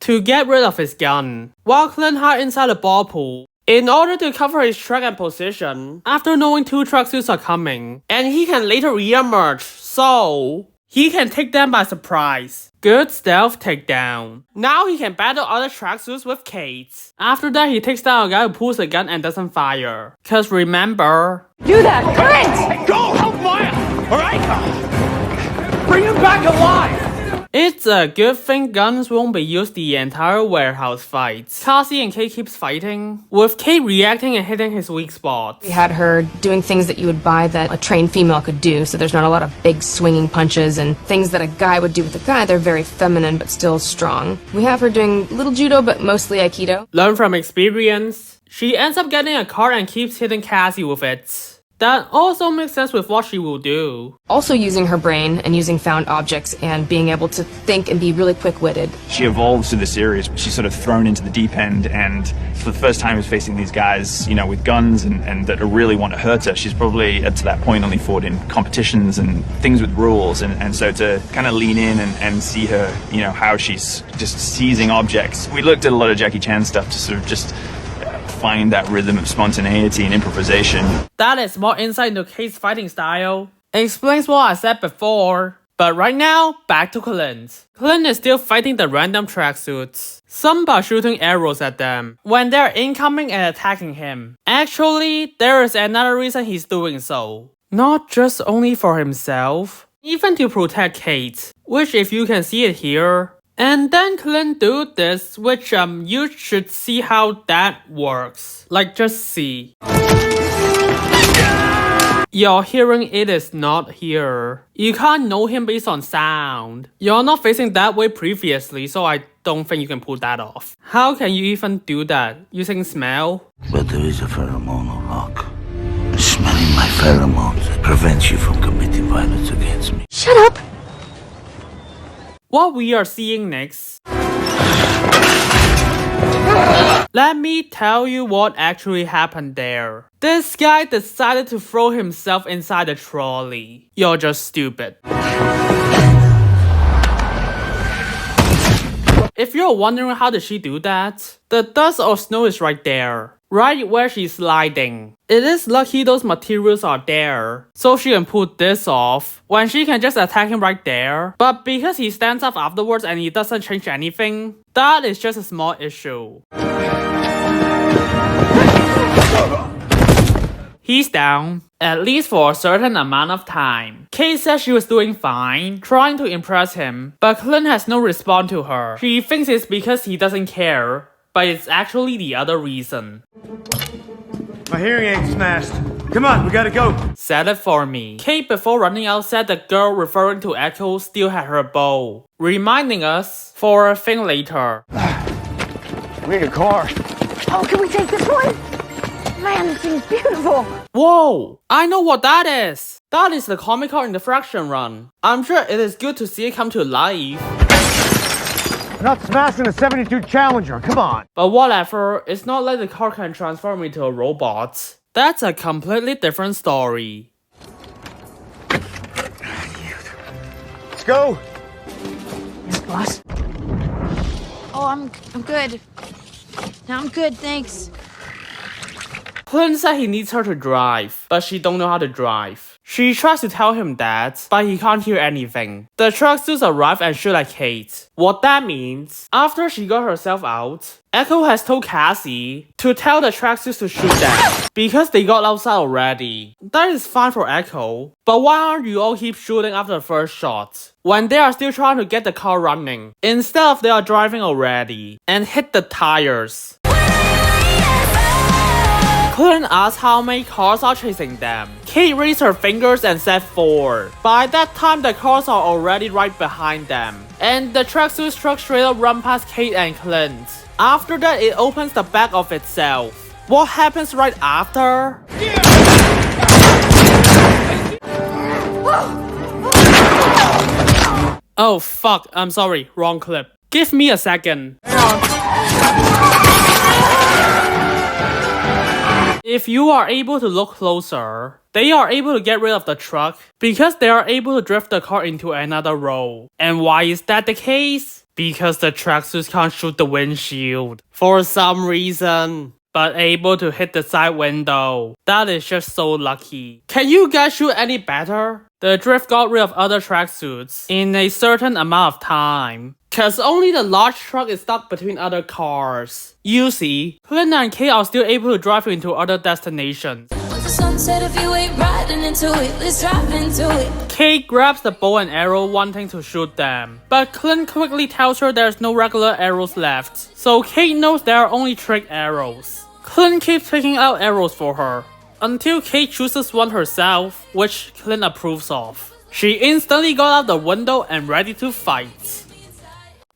to get rid of his gun, while Clint hides inside the ball pool in order to cover his track and position after knowing two tracksuits are coming, and he can later re-emerge, so he can take them by surprise. Good stealth takedown. Now he can battle other tracksuits with Kate. After that, he takes down a guy who pulls a gun and doesn't fire. Cause remember... Do that! Clint! Hey, go! Help Maya! Alright? Bring him back alive! It's a good thing guns won't be used the entire warehouse fight. Kazi and Kate keeps fighting, with Kate reacting and hitting his weak spots. We had her doing things that you would buy that a trained female could do, so there's not a lot of big swinging punches and things that a guy would do with a guy. They're very feminine but still strong. We have her doing little judo but mostly aikido. Learn from experience. She ends up getting a card and keeps hitting Kazi with it. That also makes sense with what she will do. Also using her brain and using found objects and being able to think and be really quick-witted. She evolves through the series. She's sort of thrown into the deep end and for the first time is facing these guys, you know, with guns and that really want to hurt her. She's probably, to that point, only fought in competitions and things with rules. And so to kind of lean in and see her, you know, how she's just seizing objects. We looked at a lot of Jackie Chan stuff to sort of just find that rhythm of spontaneity and improvisation. That is more insight into Kate's fighting style. Explains what I said before. But right now, back to Clint. Clint is still fighting the random tracksuits. Some by shooting arrows at them when they're incoming and attacking him. Actually, there is another reason he's doing so. Not just only for himself, even to protect Kate. Which if you can see it here. And then Clint do this, which you should see how that works. Like just see. You're hearing it is not here. You can't know him based on sound. You're not facing that way previously, so I don't think you can pull that off. How can you even do that? Using smell? But there is a pheromone lock. Smelling my pheromones prevents you from committing violence against me. Shut up! What we are seeing next. Let me tell you what actually happened there. This guy decided to throw himself inside the trolley. You're just stupid. If you're wondering how did she do that, the dust or snow is right there. Right where she's sliding. It is lucky those materials are there, so she can pull this off, when she can just attack him right there. But because he stands up afterwards and he doesn't change anything, that is just a small issue. He's down, at least for a certain amount of time. Kate says she was doing fine, trying to impress him, but Clint has no response to her. She thinks it's because he doesn't care, but it's actually the other reason. My hearing aid smashed. Come on, we gotta go. Said it for me. Kate before running out said the girl referring to Echo still had her bow, reminding us for a thing later. We need a car. Oh, can we take this one? Man, this thing's beautiful. Whoa, I know what that is. That is the comic car in the Fraction run. I'm sure it is good to see it come to life. We're not smashing a 72 Challenger, come on. But whatever, it's not like the car can transform into a robot. That's a completely different story. Let's go. Yes, boss. Oh, I'm good. No, I'm good, thanks. Clint said he needs her to drive, but she don't know how to drive. She tries to tell him that, but he can't hear anything. The tracksuits arrive and shoot at Kate. What that means, after she got herself out, Echo has told Kazi to tell the tracksuits to shoot them, because they got outside already. That is fine for Echo, but why aren't you all keep shooting after the first shot, when they are still trying to get the car running, instead of they are driving already, and hit the tires? Clint asks how many cars are chasing them. Kate raised her fingers and said 4. By that time, the cars are already right behind them, and the tracksuit truck straight up run past Kate and Clint. After that, it opens the back of itself. What happens right after? Oh fuck, I'm sorry, wrong clip. Give me a second. If you are able to look closer, they are able to get rid of the truck because they are able to drift the car into another row. And why is that the case? Because the tracksuits can't shoot the windshield for some reason, but able to hit the side window. That is just so lucky. Can you guys shoot any better? The drift got rid of other tracksuits in a certain amount of time, cause only the large truck is stuck between other cars. You see, Clint and Kate are still able to drive into other destinations. Kate grabs the bow and arrow wanting to shoot them, but Clint quickly tells her there's no regular arrows left, so Kate knows there are only trick arrows. Clint keeps picking out arrows for her, until Kate chooses one herself, which Clint approves of. She instantly got out the window and ready to fight.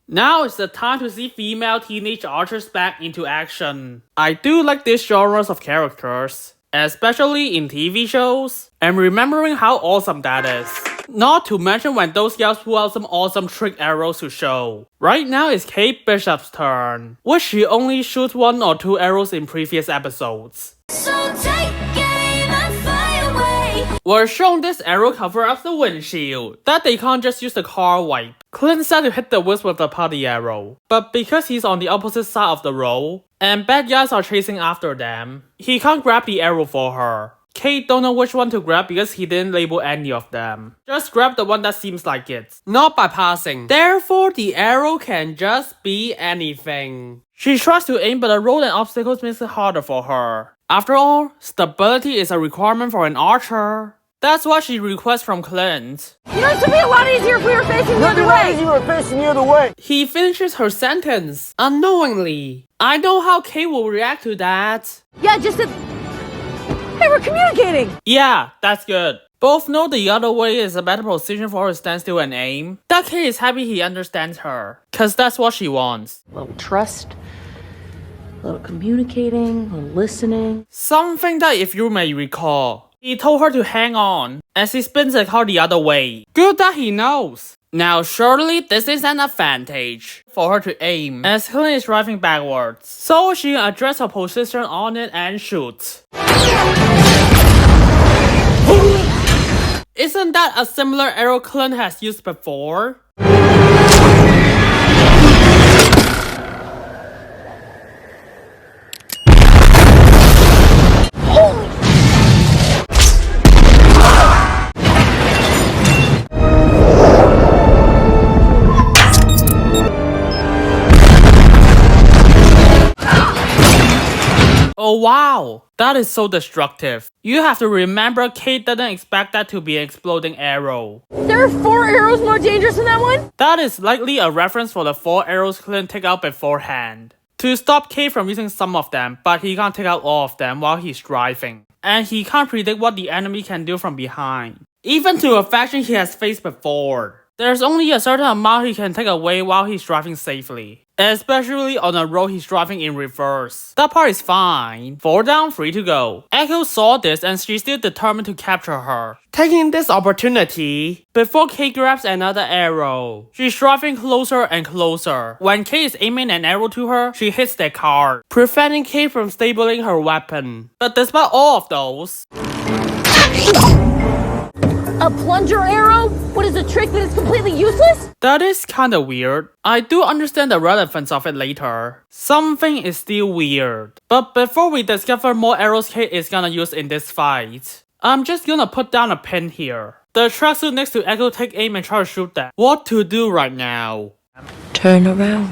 Now is the time to see female teenage archers back into action. I do like these genres of characters, especially in TV shows, and remembering how awesome that is. Not to mention when those gals pull out some awesome trick arrows to show. Right now it's Kate Bishop's turn, which she only shoots 1 or 2 arrows in previous episodes. So take aim and fly away. We're shown this arrow cover up the windshield, that they can't just use the car wipe. Clint said to hit the wisp with the putty arrow, but because he's on the opposite side of the row, and bad guys are chasing after them, he can't grab the arrow for her. Kate don't know which one to grab because he didn't label any of them. Just grab the one that seems like it, not by passing. Therefore, the arrow can just be anything. She tries to aim, but the road and obstacles makes it harder for her. After all, stability is a requirement for an archer. That's what she requests from Clint. You know, it would be a lot easier if we were facing the other way. You were facing the other way. He finishes her sentence unknowingly. I know how Kate will react to that. Yeah, just that. Hey, we're communicating. Yeah, that's good. Both know the other way is a better position for her to stand still and aim. That Kate is happy he understands her, cause that's what she wants. A little trust, a little communicating, a little listening. Something that, if you may recall, he told her to hang on as he spins the car the other way. Good that he knows. Now surely this is an advantage for her to aim as Clint is driving backwards, so she can adjust her position on it and shoot. Isn't that a similar arrow Clint has used before? Oh wow, that is so destructive. You have to remember Kate didn't expect that to be an exploding arrow. There are 4 arrows more dangerous than that one? That is likely a reference for the 4 arrows Clint took out beforehand, to stop Kate from using some of them, but he can't take out all of them while he's driving. And he can't predict what the enemy can do from behind, even to a faction he has faced before. There's only a certain amount he can take away while he's driving safely. especially on a road he's driving in reverse. That part is fine. 4 down, 3 to go. Echo saw this and she's still determined to capture her. Taking this opportunity, before Kate grabs another arrow, she's driving closer and closer. When Kate is aiming an arrow to her, she hits their car, preventing Kate from stabilizing her weapon. But despite all of those, A plunger arrow? What is a trick that is completely useless? that is kinda weird. I do understand the relevance of it later. Something is still weird. But before we discover more arrows Kate is gonna use in this fight, I'm just gonna put down a pin here. The tracksuit next to Echo take aim and try to shoot them. What to do right now? Turn around.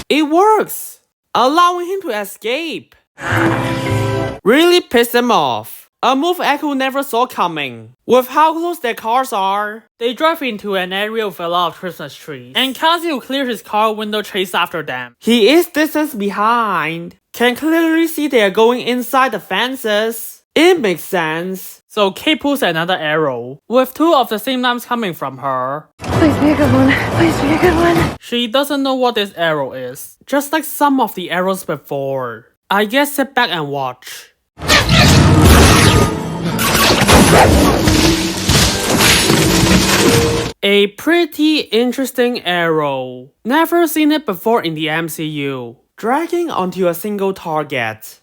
It works! Allowing him to escape. Really pissed him off. A move Echo never saw coming. With how close their cars are, they drive into an area with a lot of Christmas trees, and Kazi will clear his car window chase after them. He is distance behind. Can clearly see they are going inside the fences. It makes sense. So Kate pulls another arrow, with 2 of the same names coming from her. Please be a good one. Please be a good one. She doesn't know what this arrow is, just like some of the arrows before. I guess sit back and watch. A pretty interesting arrow. Never seen it before in the MCU. Dragging onto a single target.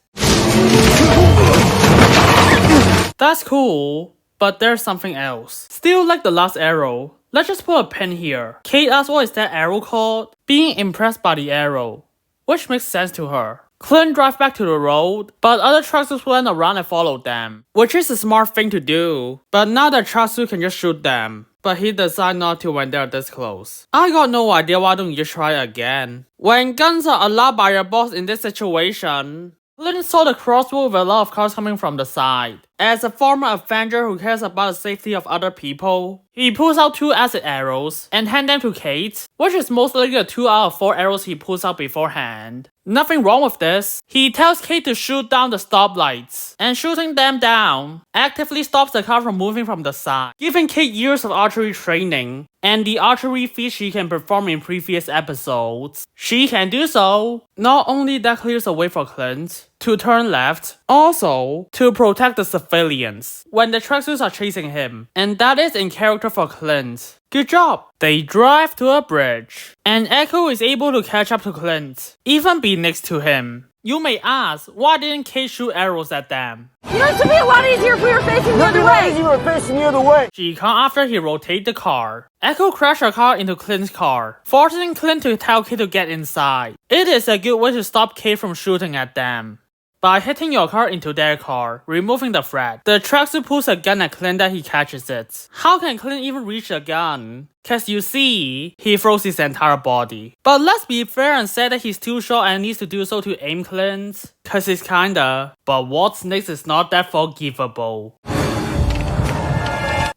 That's cool, but there's something else. Still like the last arrow. Let's just put a pin here. Kate asks what is that arrow called, being impressed by the arrow, which makes sense to her. Clint drives back to the road, but other tracksuits went around and followed them, which is a smart thing to do. But now the tracksuit can just shoot them, but he decided not to when they're this close. I got no idea, why don't you just try again? When guns are allowed by your boss in this situation, Clint saw the crossroad with a lot of cars coming from the side. As a former Avenger who cares about the safety of other people, he pulls out 2 acid arrows and hand them to Kate, which is most likely the 2 out of 4 arrows he pulls out beforehand. Nothing wrong with this. He tells Kate to shoot down the stoplights, and shooting them down actively stops the car from moving from the side, giving Kate years of archery training and the archery feat she can perform in previous episodes. She can do so. Not only that clears the way for Clint to turn left, also to protect the civilians when the tracksuits are chasing him, and that is in character for Clint. Good job! They drive to a bridge, and Echo is able to catch up to Clint, even be next to him. You may ask, why didn't Kate shoot arrows at them? You know, it would be a lot easier if we were facing the other way. You were facing the other way. She can't after he rotate the car. Echo crashed her car into Clint's car, forcing Clint to tell Kate to get inside. It is a good way to stop Kate from shooting at them. By hitting your car into their car, removing the threat, the tracksuit pulls a gun at Clint that he catches it. How can Clint even reach the gun? Cause you see, he throws his entire body. But let's be fair and say that he's too short and needs to do so to aim Clint. Cause he's kinda. But what's next is not that forgivable.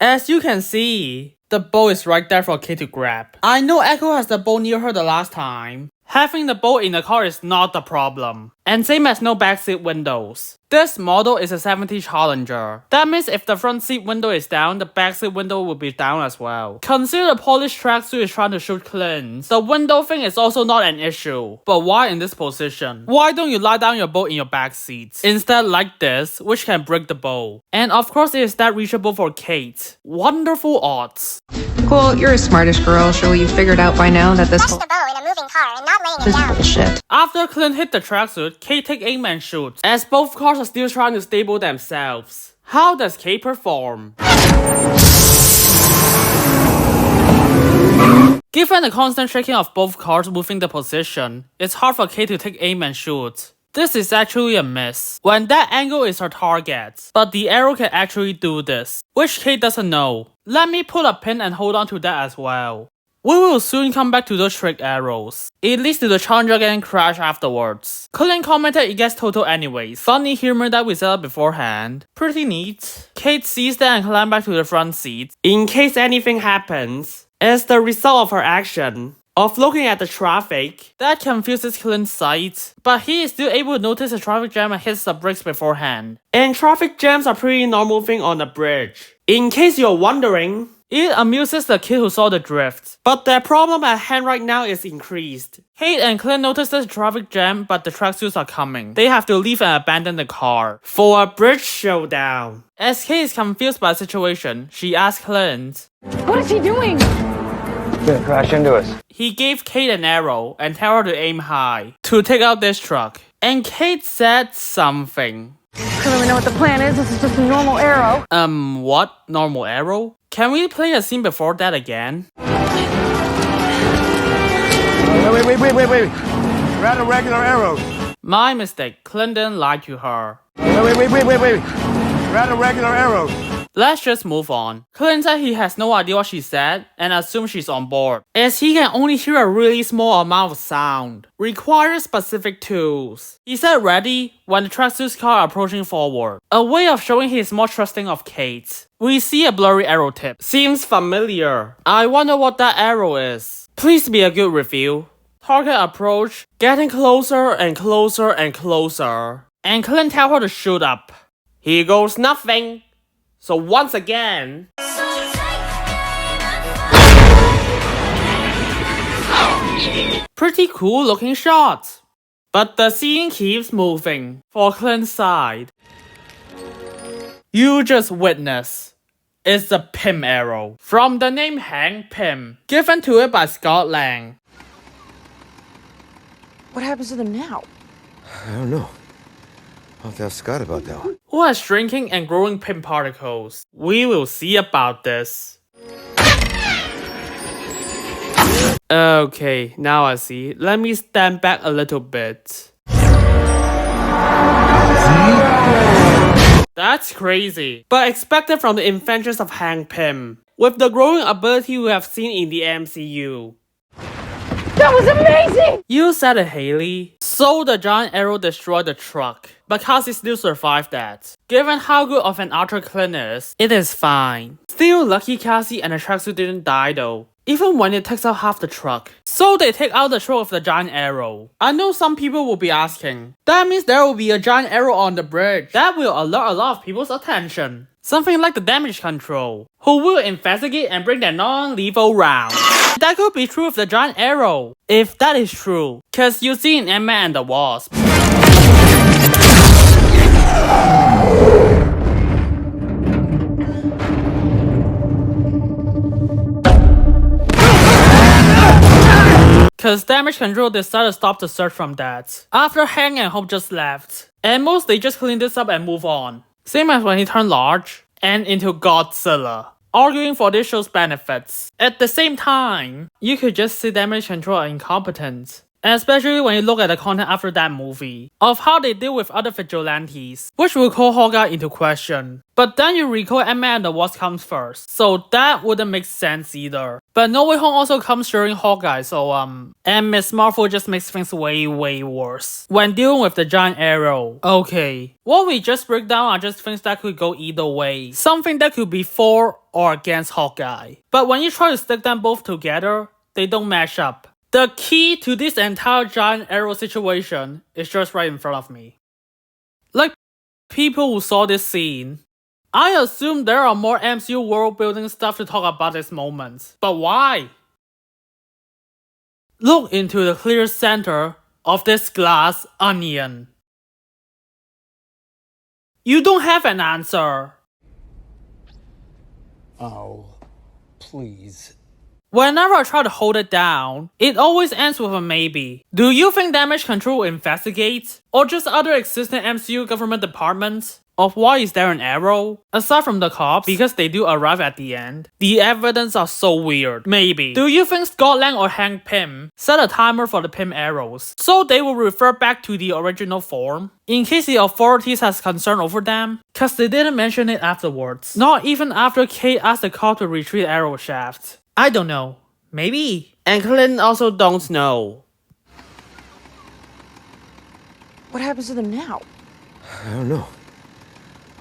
As you can see, the bow is right there for Kate to grab. I know Echo has the bow near her the last time. Having the bow in the car is not the problem. And same as no backseat windows. This model is a 70 Challenger. That means if the front seat window is down, the backseat window will be down as well. Consider the polished tracksuit is trying to shoot Clint. The window thing is also not an issue. But why in this position? Why don't you lie down your bow in your back seat? Instead like this, which can break the bow. And of course it is that reachable for Kate. Wonderful odds. Cool, you're a smartish girl. Surely you figured out by now that this Push the bow in a moving car and not laying it is down. bullshit. After Clint hit the tracksuit, Kate takes aim and shoots, as both cars are still trying to stable themselves. How does Kate perform? Given the constant shaking of both cars moving the position, it's hard for Kate to take aim and shoot. This is actually a miss, when that angle is her target, but the arrow can actually do this, which Kate doesn't know. Let me put a pin and hold on to that as well. We will soon come back to those trick arrows. It leads to the Challenger getting crashed afterwards. Clint commented it gets total anyways. Funny humor that we set up beforehand. Pretty neat. Kate sees that and climbs back to the front seat, in case anything happens. As the result of her action, of looking at the traffic, that confuses Clint's sight, but he is still able to notice a traffic jam and hits the brakes beforehand. And traffic jams are pretty normal thing on a bridge. In case you're wondering, It amuses the kid who saw the drift. But their problem at hand right now is increased. Kate and Clint notice there's a traffic jam, but the tracksuits are coming. They have to leave and abandon the car for a bridge showdown. As Kate is confused by the situation, she asks Clint, What is he doing? He's gonna crash into us. He gave Kate an arrow and tell her to aim high to take out this truck. And Kate said something. I don't really know what the plan is. This is just a normal arrow. What? Normal arrow? Can we play a scene before that again? Wait. We're out of regular arrows. My mistake. Clinton lied to her. Wait. We're out of regular arrows. Let's just move on. Clint said he has no idea what she said and assumes she's on board, as he can only hear a really small amount of sound. Requires specific tools. He said ready when the tracksuit's car approaching forward, a way of showing he is more trusting of Kate. We see a blurry arrow tip. Seems familiar. I wonder what that arrow is. Please be a good review. Target approach, getting closer and closer and closer. And Clint tell her to shoot up. Here goes nothing. So once again, pretty cool looking shot. But the scene keeps moving for Clint's side. You just witness. It's the Pym arrow from the name Hank Pym, given to it by Scott Lang. What happens to them now? I don't know. I'll have to ask Scott about that one. Who has shrinking and growing Pym particles? We will see about this. Okay, now I see. Let me stand back a little bit. That's crazy, but expected from the inventions of Hank Pym, with the growing ability we have seen in the MCU. That was amazing! You said it, Haley. So the giant arrow destroyed the truck, but Kazi still survived that. Given how good of an archer Clint is, it is fine. Still lucky Kazi and the tracksuit didn't die though, even when it takes out half the truck. So they take out the truck with the giant arrow. I know some people will be asking, that means there will be a giant arrow on the bridge. That will alert a lot of people's attention. Something like the damage control, who will investigate and bring their non-lethal round. That could be true with the giant arrow, if that is true, cause you see in Ant-Man and the Wasp. Cause damage control decided to stop the search from that, after Hank and Hope just left, and most they just clean this up and move on. Same as when he turned large and into Godzilla, arguing for this show's benefits. At the same time, you could just see damage control are incompetent. Especially when you look at the content after that movie, of how they deal with other vigilantes, which will call Hawkeye into question. But then you recall Ant-Man and the Wasp comes first, so that wouldn't make sense either. But No Way Home also comes during Hawkeye, so and Ms. Marvel just makes things way worse when dealing with the giant arrow. Okay, what we just break down are just things that could go either way. Something that could be for or against Hawkeye. But when you try to stick them both together, they don't match up. The key to this entire giant arrow situation is just right in front of me. Like people who saw this scene, I assume there are more MCU world building stuff to talk about this moment. But why? Look into the clear center of this glass onion. You don't have an answer. Oh, please. Whenever I try to hold it down, it always ends with a maybe. Do you think damage control will investigate? Or just other existing MCU government departments? Of why is there an arrow? Aside from the cops, because they do arrive at the end, the evidence are so weird. Maybe. Do you think Scott Lang or Hank Pym set a timer for the Pym arrows, so they will revert back to the original form? In case the authorities has concern over them? Cause they didn't mention it afterwards. Not even after Kate asked the cop to retrieve arrow shaft. I don't know. Maybe. And Clint also don't know. What happens to them now? I don't know.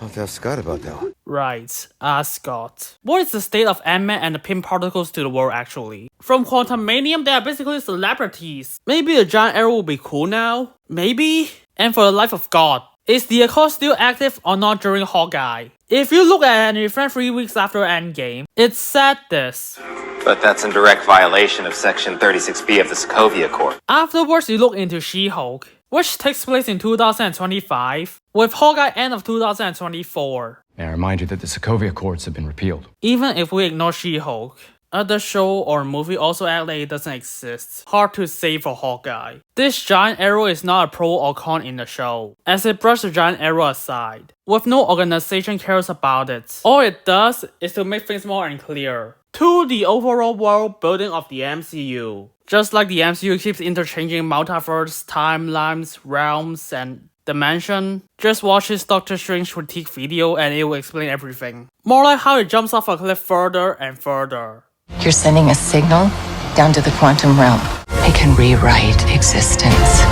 I'll have to ask Scott about that one. Right, ask Scott. What is the state of Ant-Man and the Pym particles to the world actually? From Quantumanium, they are basically celebrities. Maybe a giant arrow will be cool now? Maybe? And for the life of God, Is the Accord still active or not during Hawkeye? If you look at an event 3 weeks after Endgame, it said this. But that's in direct violation of Section 36B of the Sokovia Accord. Afterwards, you look into She-Hulk, which takes place in 2025, with Hawkeye end of 2024. May I remind you that the Sokovia Accords have been repealed. Even if we ignore She-Hulk, other show or movie also act like it doesn't exist. Hard to say for Hawkeye. This giant arrow is not a pro or con in the show, as it brushes the giant arrow aside, with no organization cares about it. All it does is to make things more unclear to the overall world building of the MCU. Just like the MCU keeps interchanging multiverse, timelines, realms, and dimension, just watch his Doctor Strange critique video and it will explain everything. More like how it jumps off a cliff further and further. You're sending a signal down to the quantum realm. It can rewrite existence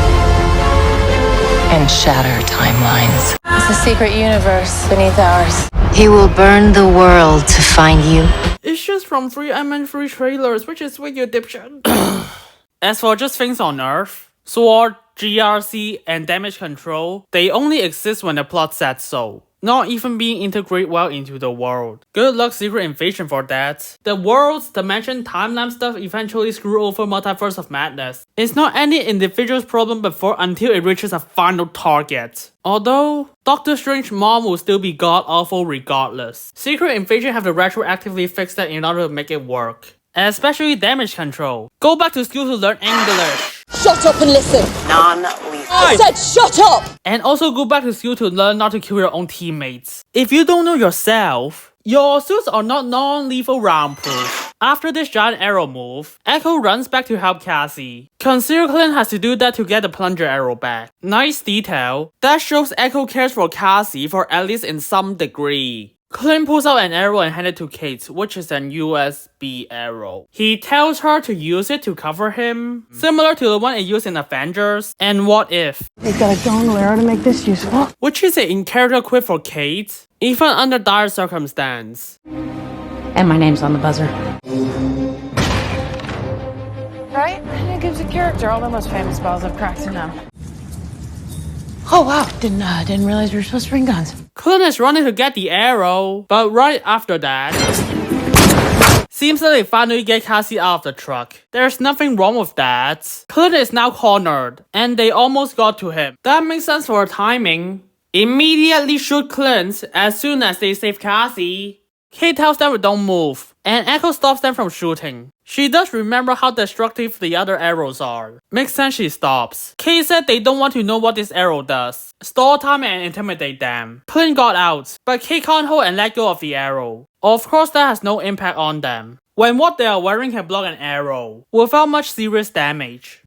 and shatter timelines. It's a secret universe beneath ours. He will burn the world to find you. It's just from 3 3 trailers, which is with your dipshit. As for just things on Earth, SWORD, GRC, and damage control, they only exist when the plot said so, not even being integrated well into the world. Good luck Secret Invasion for that. The worlds, dimension, timeline stuff eventually screw over Multiverse of Madness. It's not any individual's problem before until it reaches a final target. Although, Doctor Strange's mom will still be god-awful regardless. Secret Invasion have to retroactively fix that in order to make it work. Especially damage control. Go back to school to learn English. Shut up and listen! Non-lethal. I said shut up! And also go back to school to learn not to kill your own teammates. If you don't know yourself, your suits are not non-lethal round-proof. After this giant arrow move, Echo runs back to help Kazi. Consider Clint has to do that to get the plunger arrow back. Nice detail. That shows Echo cares for Kazi for at least in some degree. Clint pulls out an arrow and hands it to Kate, which is an USB arrow. He tells her to use it to cover him, similar to the one it used in Avengers and What If. We've got a gun where to make this useful. Which is an in-character quip for Kate, even under dire circumstance. And my name's on the buzzer. Right? It gives a character all the most famous spells I've cracked to know. Oh wow, didn't realize we were supposed to bring guns. Clint is running to get the arrow, but right after that, seems like they finally get Kazi out of the truck. There's nothing wrong with that. Clint is now cornered, and they almost got to him. That makes sense for timing. Immediately shoot Clint as soon as they save Kazi. Kate tells them don't move, and Echo stops them from shooting. She does remember how destructive the other arrows are. Makes sense she stops. Kate said they don't want to know what this arrow does. Stall time and intimidate them. Clint got out, but Kate can't hold and let go of the arrow. Of course that has no impact on them, when what they are wearing can block an arrow, without much serious damage.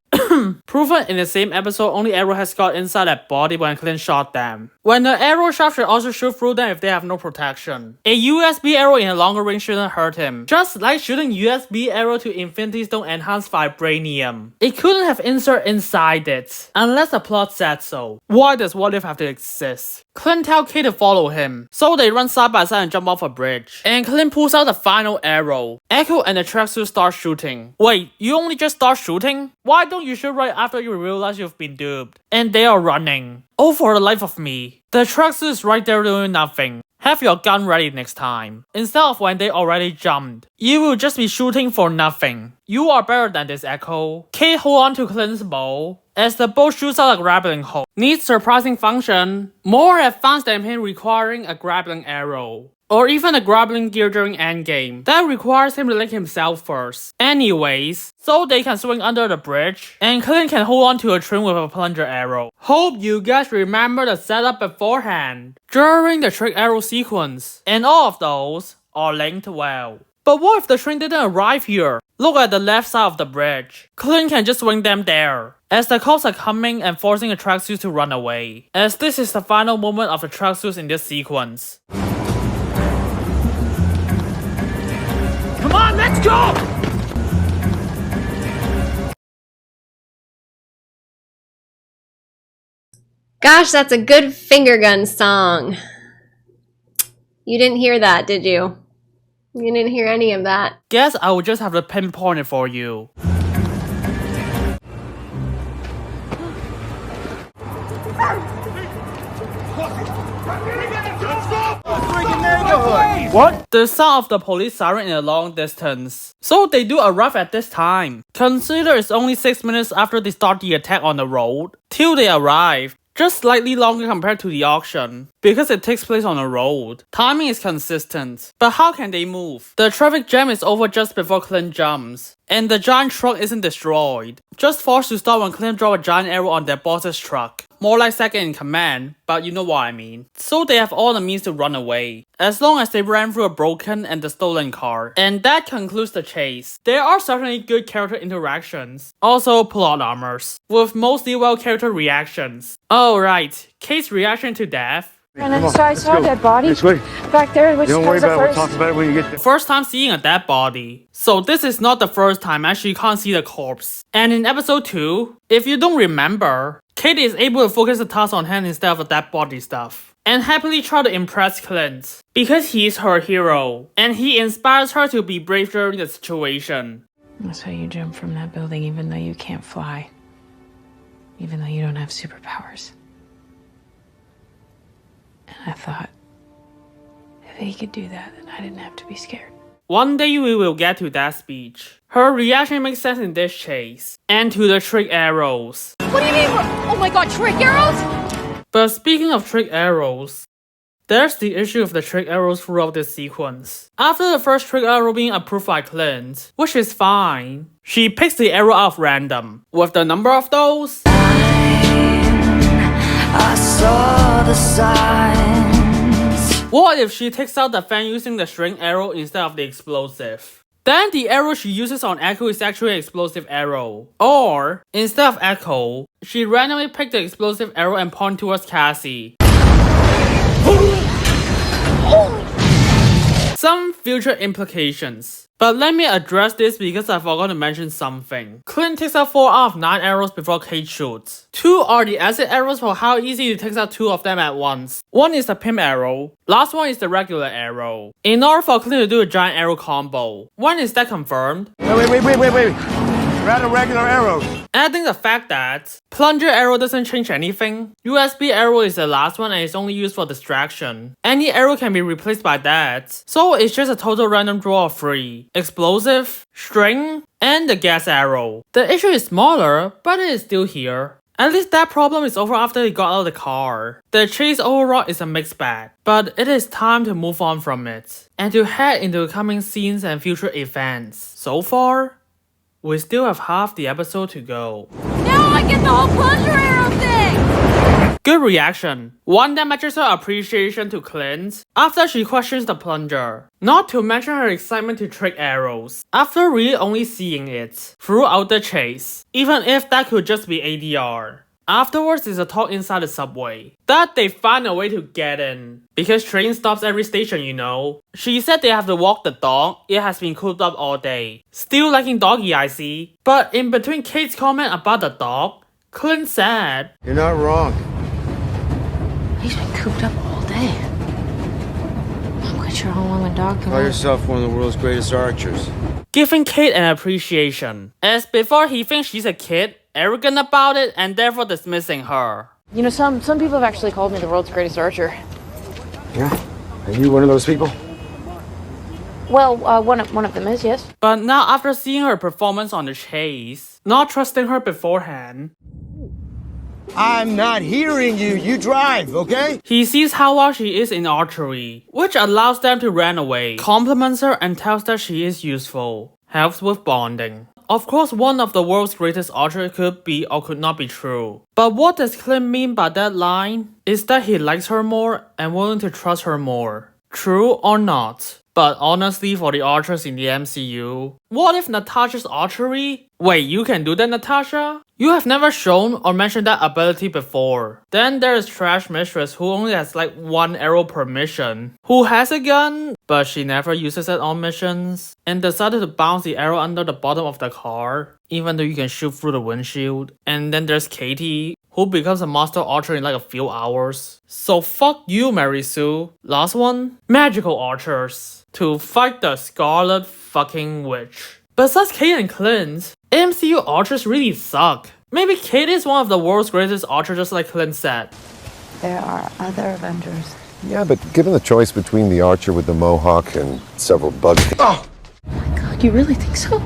Proven in the same episode, only arrowheads got inside their body when Clint shot them. When the arrow shaft should also shoot through them if they have no protection. A USB arrow in a longer range shouldn't hurt him. Just like shooting USB arrow to Infinity Stone enhanced vibranium. It couldn't have insert inside it, unless the plot said so. Why does What If have to exist? Clint tells Kate to follow him, so they run side by side and jump off a bridge. And Clint pulls out the final arrow. Echo and the tracksuit start shooting. Wait, you only just start shooting? Why don't you shoot right after you realize you've been duped? And they are running. Oh, for the life of me. The tracksuit is right there doing nothing. Have your gun ready next time, instead of when they already jumped. You will just be shooting for nothing. You are better than this, Echo. Kate hold on to Clint's bow, as the bow shoots out a grappling hook. Needs surprising function, more advanced than him requiring a grappling arrow. Or even a grappling gear during endgame. That requires him to link himself first. Anyways, so they can swing under the bridge, and Clint can hold on to a train with a plunger arrow. Hope you guys remember the setup beforehand, during the trick arrow sequence, and all of those are linked well. But what if the train didn't arrive here? Look at the left side of the bridge. Clint can just swing them there, as the cops are coming and forcing the tracksuits to run away, as this is the final moment of the tracksuits in this sequence. Come on, let's go! Gosh, that's a good finger gun song. You didn't hear that, did you? You didn't hear any of that. Guess I will just have to pinpoint it for you. What? The sound of the police siren in a long distance. So they do arrive at this time. Consider it's only 6 minutes after they start the attack on the road, till they arrive. Just slightly longer compared to the auction, because it takes place on a road. Timing is consistent, but how can they move? The traffic jam is over just before Clint jumps, and the giant truck isn't destroyed. Just forced to stop when Clint drops a giant arrow on their boss's truck. More like second in command, but you know what I mean. So they have all the means to run away, as long as they ran through a broken and the stolen car. And that concludes the chase. There are certainly good character interactions, also plot armors, with mostly well character reactions. Oh right, Kate's reaction to death. And then so I saw a dead body back there, which Don't worry comes up about it. We'll first. talk about it when you get there. First time seeing a dead body. So this is not the first time as you can't see the corpse. And in episode 2, if you don't remember, Kate is able to focus the task on hand instead of the dead body stuff, and happily try to impress Clint, because he is her hero, and he inspires her to be brave during the situation. That's how you jump from that building even though you can't fly. Even though you don't have superpowers. And I thought, if he could do that, then I didn't have to be scared. One day we will get to that speech. Her reaction makes sense in this chase, and to the trick arrows. What do you mean? Oh my god, trick arrows? But speaking of trick arrows, there's the issue of the trick arrows throughout this sequence. After the first trick arrow being approved by Clint, which is fine, she picks the arrow out of random. With the number of those, I saw the signs. What if she takes out the fan using the string arrow instead of the explosive? Then the arrow she uses on Echo is actually an explosive arrow. Or, instead of Echo, she randomly picked the explosive arrow and pointed towards Kazi. Some future implications. But let me address this because I forgot to mention something. Clint takes out 4 out of 9 arrows before Kate shoots. 2 are the acid arrows for how easy it takes out 2 of them at once. One is the pimp arrow, last one is the regular arrow. In order for Clint to do a giant arrow combo. When is that confirmed? Wait. We're out of regular arrows. Adding the fact that plunger arrow doesn't change anything, USB arrow is the last one and is only used for distraction. Any arrow can be replaced by that, so it's just a total random draw of 3. Explosive, string, and the gas arrow. The issue is smaller, but it is still here. At least that problem is over after they got out of the car. The chase overall is a mixed bag, but it is time to move on from it, and to head into coming scenes and future events. So far, we still have half the episode to go. Now I get the whole plunger arrow thing! Good reaction. One that matches her appreciation to Clint after she questions the plunger. Not to mention her excitement to trick arrows after really only seeing it throughout the chase, even if that could just be ADR. Afterwards is a talk inside the subway that they find a way to get in, because train stops every station, you know. She said they have to walk the dog, it has been cooped up all day. Still liking doggy, I see. But in between Kate's comment about the dog, Clint said, You're not wrong. He's been cooped up all day. I'm quite sure how long a dog can Call live. yourself one of the world's greatest archers. giving Kate an appreciation, as before he thinks she's a kid, arrogant about it, and therefore dismissing her. You know, some people have actually called me the world's greatest archer. Yeah? Are you one of those people? Well, one of them is, yes. But now after seeing her performance on the chase, not trusting her beforehand, I'm not hearing you. You drive, okay? he sees how well she is in archery, which allows them to run away, compliments her and tells that she is useful, helps with bonding. Of course, one of the world's greatest archers could be or could not be true. But what does Clint mean by that line? Is that he likes her more and willing to trust her more. True or not? But honestly, for the archers in the MCU, what if Natasha's archery? Wait, you can do that, Natasha? You have never shown or mentioned that ability before. Then there is Trash Mistress, who only has like 1 arrow per mission, who has a gun, but she never uses it on missions, and decided to bounce the arrow under the bottom of the car, even though you can shoot through the windshield. And then there's Katie, who becomes a master archer in like a few hours. So fuck you, Mary Sue. Last one, magical archers to fight the Scarlet fucking Witch. Besides Kate and Clint, MCU archers really suck. Maybe Kate is one of the world's greatest archers, just like Clint said. There are other Avengers Yeah, but given the choice between the archer with the mohawk and several bugs... Oh! God, you really think so?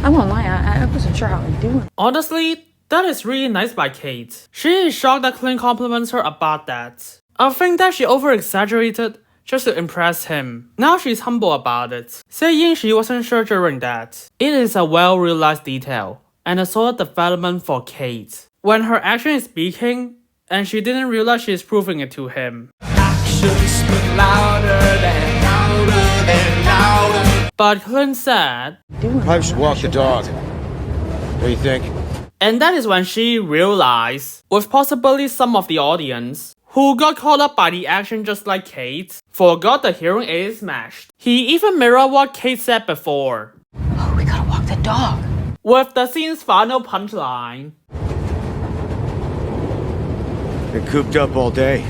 I won't lie, I wasn't sure how I'd do it. Honestly, that is really nice by Kate. She is shocked that Clint compliments her about that. I think that she over-exaggerated just to impress him. Now she's humble about it, saying she wasn't sure during that. It is a well-realized detail, and a solid development for Kate. When her action is speaking, and she didn't realize she is proving it to him. But Clint said, I should walk the dog. What do you think? And that is when she realized, with possibly some of the audience, who got caught up by the action just like Kate, forgot the hearing aid is smashed. He even mirrored what Kate said before. Oh, we gotta walk the dog. With the scene's final punchline. Been cooped up all day.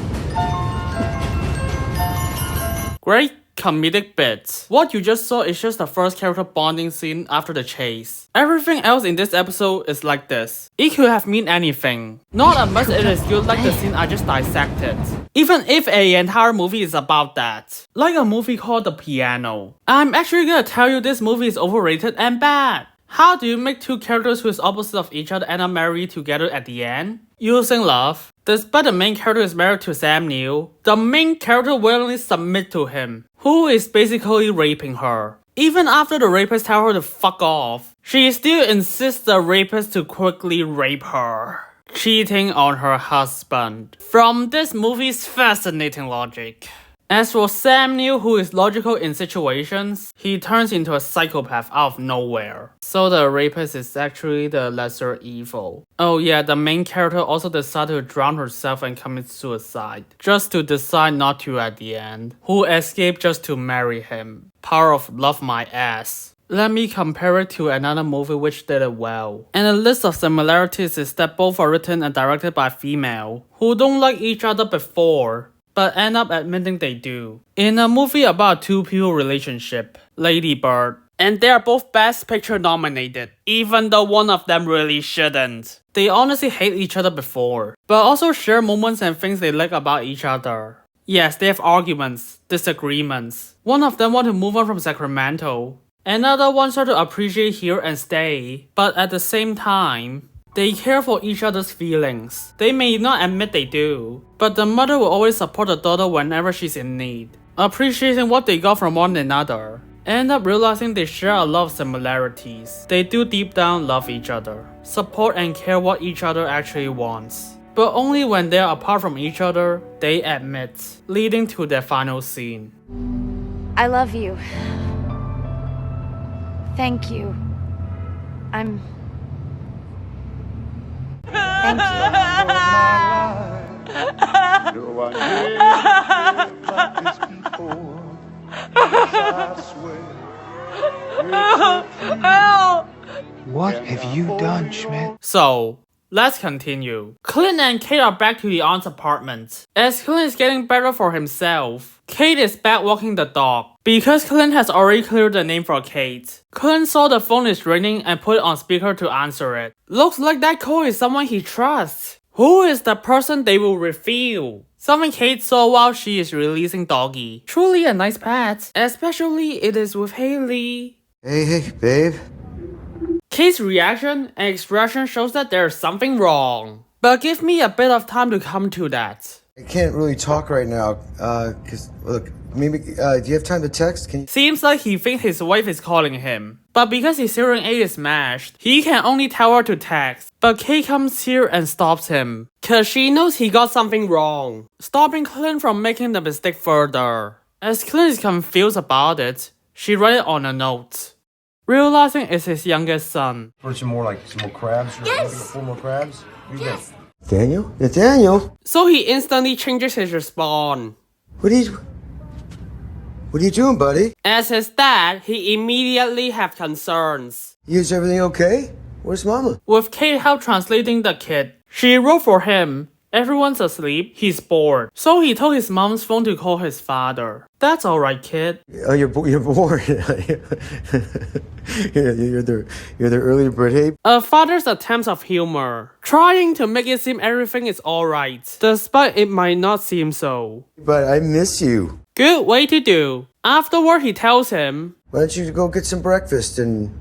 Great comedic bits. What you just saw is just the first character bonding scene after the chase. Everything else in this episode is like this. It could have meant anything. Not unless it is good like the scene I just dissected. Even if an entire movie is about that. Like a movie called The Piano. I'm actually gonna tell you this movie is overrated and bad. How do you make two characters who is opposite of each other and are married together at the end? Using love. Despite the main character is married to Sam Neill, the main character willingly submit to him, who is basically raping her. Even after the rapist tells her to fuck off, she still insists the rapist to quickly rape her, cheating on her husband. From this movie's fascinating logic. As for Sam Neill, who is logical in situations, he turns into a psychopath out of nowhere. So the rapist is actually the lesser evil. Oh yeah, the main character also decided to drown herself and commit suicide, just to decide not to at the end, who escaped just to marry him. Power of love my ass. Let me compare it to another movie which did it well. And a list of similarities is that both are written and directed by female, who don't like each other before, but end up admitting they do. In a movie about a two-people relationship, Lady Bird, and they are both Best Picture nominated, even though one of them really shouldn't. They honestly hate each other before, but also share moments and things they like about each other. Yes, they have arguments, disagreements. One of them wants to move on from Sacramento. Another wants her to appreciate here and stay, but at the same time, they care for each other's feelings. They may not admit they do, but the mother will always support the daughter whenever she's in need, appreciating what they got from one another. End up realizing they share a lot of similarities. They do deep down love each other, support and care what each other actually wants. But only when they are apart from each other, they admit, leading to their final scene. I love you. Thank you. Thank What have you done, Schmidt? So, let's continue. Clint and Kate are back to the aunt's apartment. As Clint is getting better for himself, Kate is back walking the dog. Because Clint has already cleared the name for Kate, Clint saw the phone is ringing and put it on speaker to answer it. Looks like that call is someone he trusts. Who is the person they will reveal? Something Kate saw while she is releasing Doggy. Truly a nice pet, especially it is with Haley. Hey, babe. Kate's reaction and expression shows that there is something wrong. But give me a bit of time to come to that. I can't really talk right now, cause, look, maybe, do you have time to text? Seems like he thinks his wife is calling him. But because his hearing aid is smashed, he can only tell her to text. But Kate comes here and stops him, cause she knows he got something wrong, stopping Clint from making the mistake further. As Clint is confused about it, she writes it on a note, realizing it's his youngest son. For some more crabs? Yes! 4 more crabs? Yes! Daniel? Nathaniel? So he instantly changes his response. What are you doing, buddy? As his dad, he immediately have concerns. Is everything okay? Where's Mama? With Kate help translating the kid, she wrote for him, Everyone's asleep, he's bored. So he took his mom's phone to call his father. That's alright, kid. Oh, you're bored. you're the early bird. Hey. A father's attempts of humor, trying to make it seem everything is alright, despite it might not seem so. But I miss you. Good way to do. Afterward, he tells him, why don't you go get some breakfast and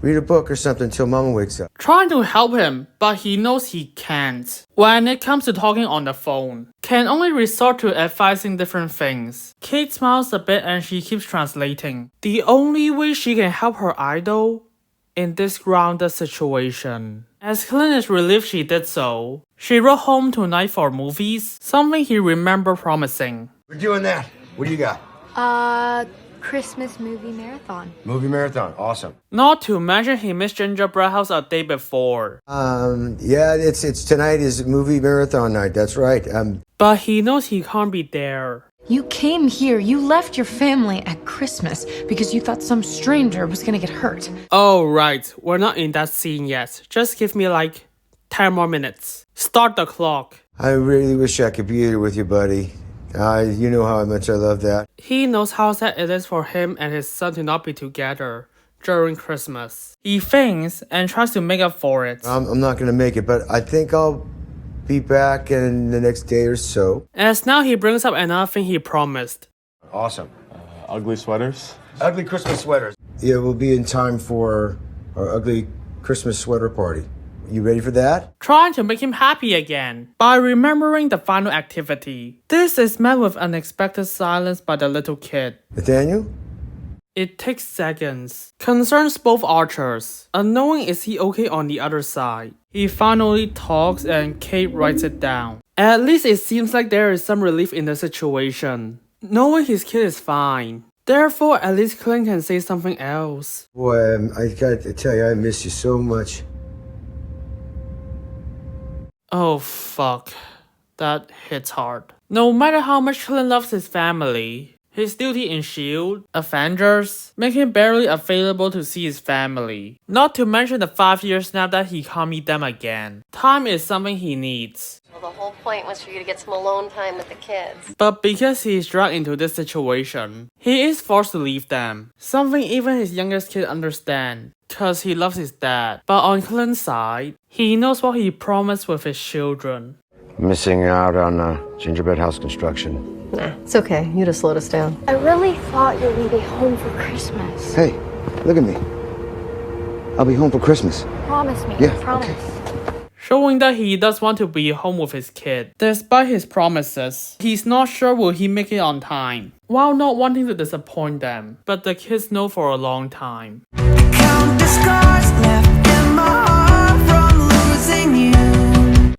read a book or something till Mama wakes up? Trying to help him, but he knows he can't. When it comes to talking on the phone, can only resort to advising different things. Kate smiles a bit and she keeps translating. The only way she can help her idol in this grounded situation. As Clint is relieved she did so, she wrote home tonight for movies, something he remembered promising. We're doing that. What do you got? Christmas movie marathon. Movie marathon. Awesome. Not to mention he missed Gingerbread House a day before. Yeah, it's tonight is movie marathon night. That's right. But he knows he can't be there. You came here, you left your family at Christmas because you thought some stranger was gonna get hurt. Oh right, we're not in that scene yet. Just give me like 10 more minutes. Start the clock. I really wish I could be here with you, buddy. You know how much I love that. He knows how sad it is for him and his son to not be together during Christmas. He thinks and tries to make up for it. I'm not gonna make it, but I think I'll be back in the next day or so. As now he brings up another thing he promised. Awesome. Ugly sweaters? Ugly Christmas sweaters. Yeah, we'll be in time for our ugly Christmas sweater party. You ready for that? Trying to make him happy again by remembering the final activity. This is met with unexpected silence by the little kid. Nathaniel? It takes seconds. Concerns both archers. Unknowing is he okay on the other side. He finally talks and Kate writes it down. At least it seems like there is some relief in the situation. Knowing his kid is fine. Therefore, at least Clint can say something else. Boy, I got to tell you, I miss you so much. Oh fuck. That hits hard. No matter how much Clint loves his family, his duty in S.H.I.E.L.D., Avengers, make him barely available to see his family. Not to mention the 5-year snap that he can't meet them again. Time is something he needs. Well, the whole point was for you to get some alone time with the kids. But because he is dragged into this situation, he is forced to leave them. Something even his youngest kid understands. Cause he loves his dad. But on Clint's side, he knows what he promised with his children. Missing out on gingerbread house construction. Nah, it's okay. You just slowed us down. I really thought you were gonna be home for Christmas. Hey, look at me. I'll be home for Christmas. Promise me. Yeah, promise. okay. Showing that he does want to be home with his kid. Despite his promises, he's not sure will he make it on time. While not wanting to disappoint them, but the kids know for a long time.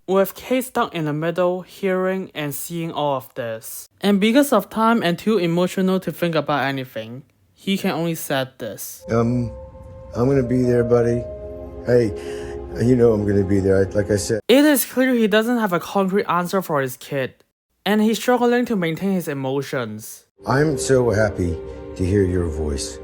With Kate stuck in the middle, hearing and seeing all of this. And because of time and too emotional to think about anything, he can only say this. I'm gonna be there, buddy. Hey, you know I'm gonna be there, like I said. It is clear he doesn't have a concrete answer for his kid, and he's struggling to maintain his emotions. I'm so happy to hear your voice.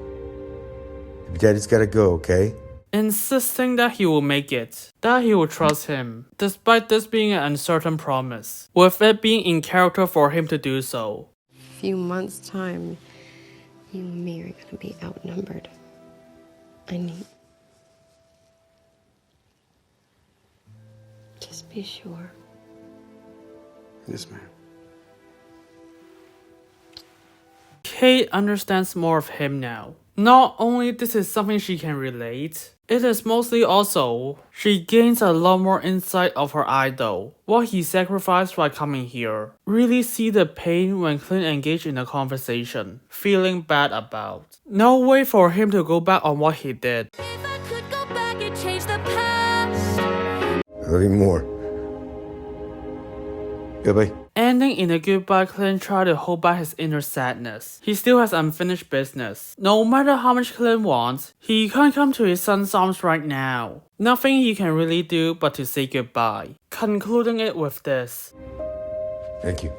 Daddy's gotta go, okay? Insisting that he will make it, that he will trust him, despite this being an uncertain promise, with it being in character for him to do so. Few months' time, you and me are gonna be outnumbered. I need... Just be sure. Yes, ma'am. Kate understands more of him now. Not only this is something she can relate, it is mostly also, she gains a lot more insight of her idol, what he sacrificed by coming here. Really see the pain when Clint engaged in a conversation, feeling bad about. No way for him to go back on what he did. Love you more. Goodbye. Ending in a goodbye, Clint tried to hold back his inner sadness. He still has unfinished business. No matter how much Clint wants, he can't come to his son's arms right now. Nothing he can really do but to say goodbye. Concluding it with this. Thank you.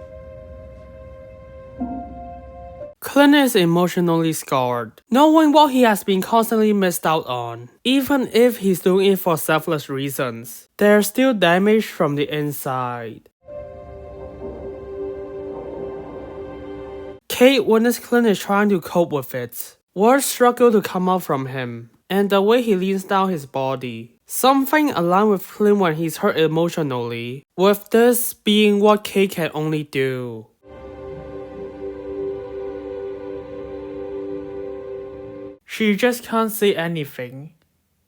Clint is emotionally scarred, knowing what he has been constantly missed out on. Even if he's doing it for selfless reasons, there's still damage from the inside. Kate witnessed Clint is trying to cope with it. Words struggle to come out from him, and the way he leans down his body. Something aligned with Clint when he's hurt emotionally, with this being what Kate can only do. She just can't say anything,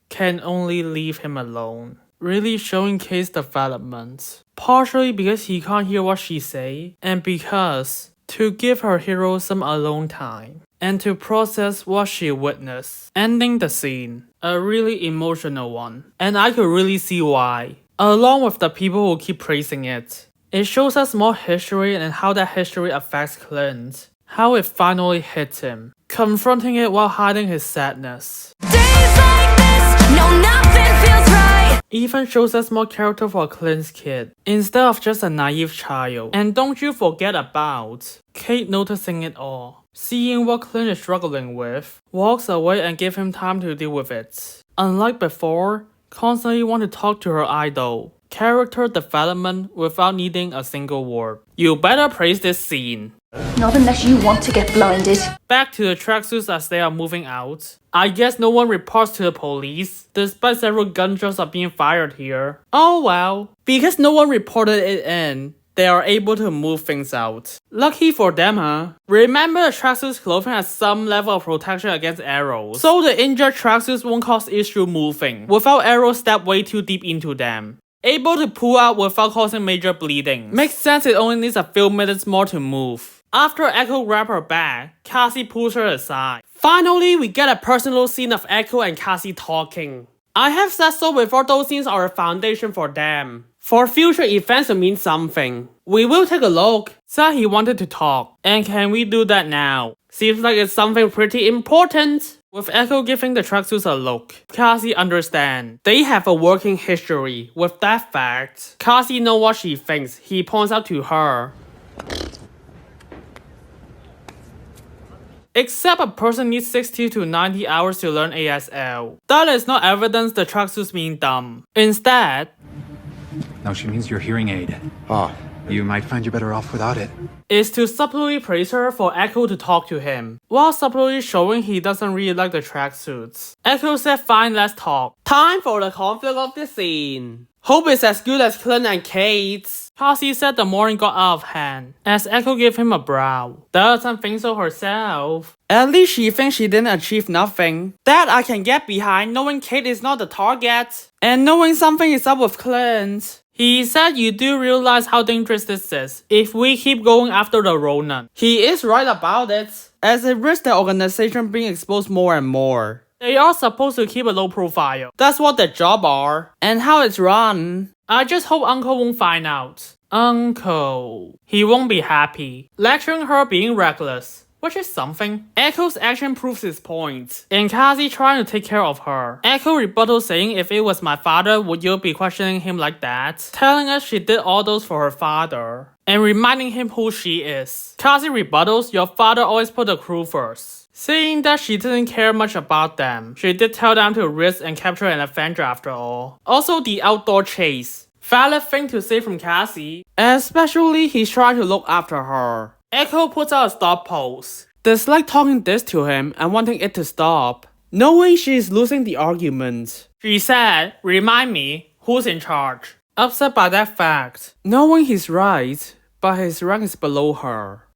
can only leave him alone. Really showing Kate's development. Partially because he can't hear what she say, and because to give her hero some alone time, and to process what she witnessed. Ending the scene, a really emotional one, and I could really see why, along with the people who keep praising it. It shows us more history and how that history affects Clint, how it finally hits him, confronting it while hiding his sadness. Days like this, no, nothing feels right. Even shows us more character for Clint's kid, instead of just a naive child. And don't you forget about Kate noticing it all, seeing what Clint is struggling with, walks away and gives him time to deal with it. Unlike before, constantly want to talk to her idol. Character development without needing a single word. You better praise this scene. Not unless you want to get blinded. Back to the tracksuits as they are moving out. I guess no one reports to the police, despite several gunshots are being fired here. Oh well. Because no one reported it in, they are able to move things out. Lucky for them, huh? Remember, the tracksuit's clothing has some level of protection against arrows, so the injured tracksuits won't cause issue moving, without arrows step way too deep into them. Able to pull out without causing major bleeding. Makes sense it only needs a few minutes more to move. After Echo grabs her bag, Kazi pulls her aside. Finally, we get a personal scene of Echo and Kazi talking. I have said so before, those scenes are a foundation for them. For future events to mean something. We will take a look. Said he wanted to talk. And can we do that now? Seems like it's something pretty important. With Echo giving the tracksuits a look, Kazi understands. They have a working history. With that fact, Kazi knows what she thinks. He points out to her. Except a person needs 60 to 90 hours to learn ASL. That is not evidence the tracksuits being dumb. Instead, No, she means your hearing aid. Ah. You might find you're better off without it. is to subtly praise her for Echo to talk to him, while subtly showing he doesn't really like the tracksuits. Echo said fine, let's talk. Time for the conflict of the scene. Hope it's as good as Clint and Kate's. Kazi said the morning got out of hand, as Echo gave him a brow. Doesn't think so herself. At least she thinks she didn't achieve nothing. That I can get behind, knowing Kate is not the target, and knowing something is up with Clint. He said you do realize how dangerous this is if we keep going after the Ronin. He is right about it, as it risks the organization being exposed more and more. They are supposed to keep a low profile. That's what their job are, and how it's run. I just hope Uncle won't find out. Uncle. He won't be happy. Lecturing her being reckless, which is something. Echo's action proves his point, and Kazi trying to take care of her. Echo rebuttals saying if it was my father, would you be questioning him like that? Telling us she did all those for her father, and reminding him who she is. Kazi rebuttals, your father always put the crew first. Saying that she didn't care much about them. She did tell them to risk and capture an Avenger after all. Also the outdoor chase. Valid thing to say from Kazi. Especially he's trying to look after her. Echo puts out a stop pose. Dislike talking this to him and wanting it to stop, knowing she's losing the argument. She said, remind me, who's in charge? Upset by that fact. Knowing he's right, but his rank is below her.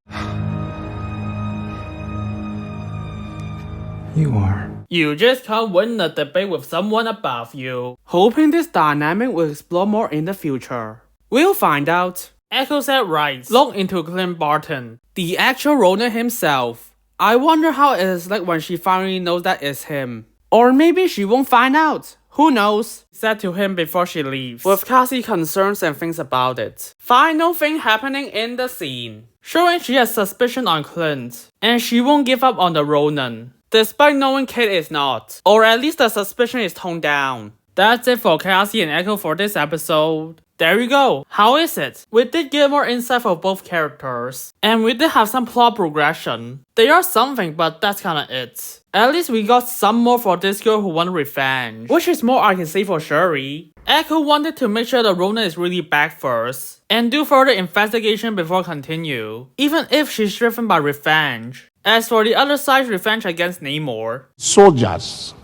You are. You just can't win a debate with someone above you. Hoping this dynamic will explore more in the future. We'll find out. Echo said right. Look into Clint Barton, the actual Ronin himself. I wonder how it is like when she finally knows that it's him. Or maybe she won't find out. Who knows? Said to him before she leaves. With Kazi concerns and thinks about it. Final thing happening in the scene. Showing she has suspicion on Clint. And she won't give up on the Ronin. Despite knowing Kate is not. Or at least the suspicion is toned down. That's it for Kazi and Echo for this episode. There you go. How is it? We did get more insight for both characters, and we did have some plot progression. They are something, but that's kinda it. At least we got some more for this girl who wanted revenge, which is more I can say for Shuri. Echo wanted to make sure the Ronin is really back first, and do further investigation before continue, even if she's driven by revenge. As for the other side's revenge against Namor, soldiers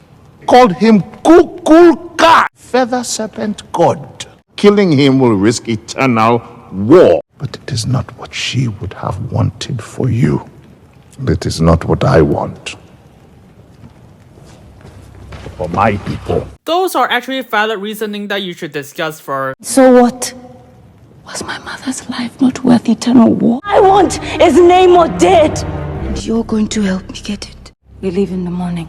called him Kukulka, feather serpent god. Killing him will risk eternal war. But it is not what she would have wanted for you. It is not what I want. For my people. Those are actually valid reasoning that you should discuss first. So what? Was my mother's life not worth eternal war? I want is Namor dead! And you're going to help me get it. We leave in the morning.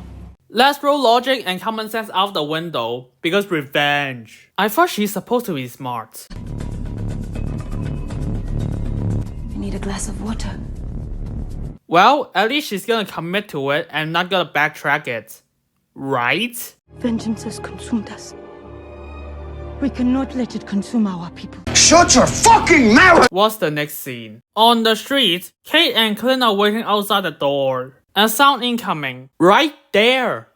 Let's throw logic and common sense out the window, because revenge. I thought she's supposed to be smart. I need a glass of water. Well, at least she's gonna commit to it and not gonna backtrack it. Right? Vengeance has consumed us. We cannot let it consume our people. Shut your fucking mouth! What's the next scene? On the street, Kate and Clint are waiting outside the door. A sound incoming. Right there.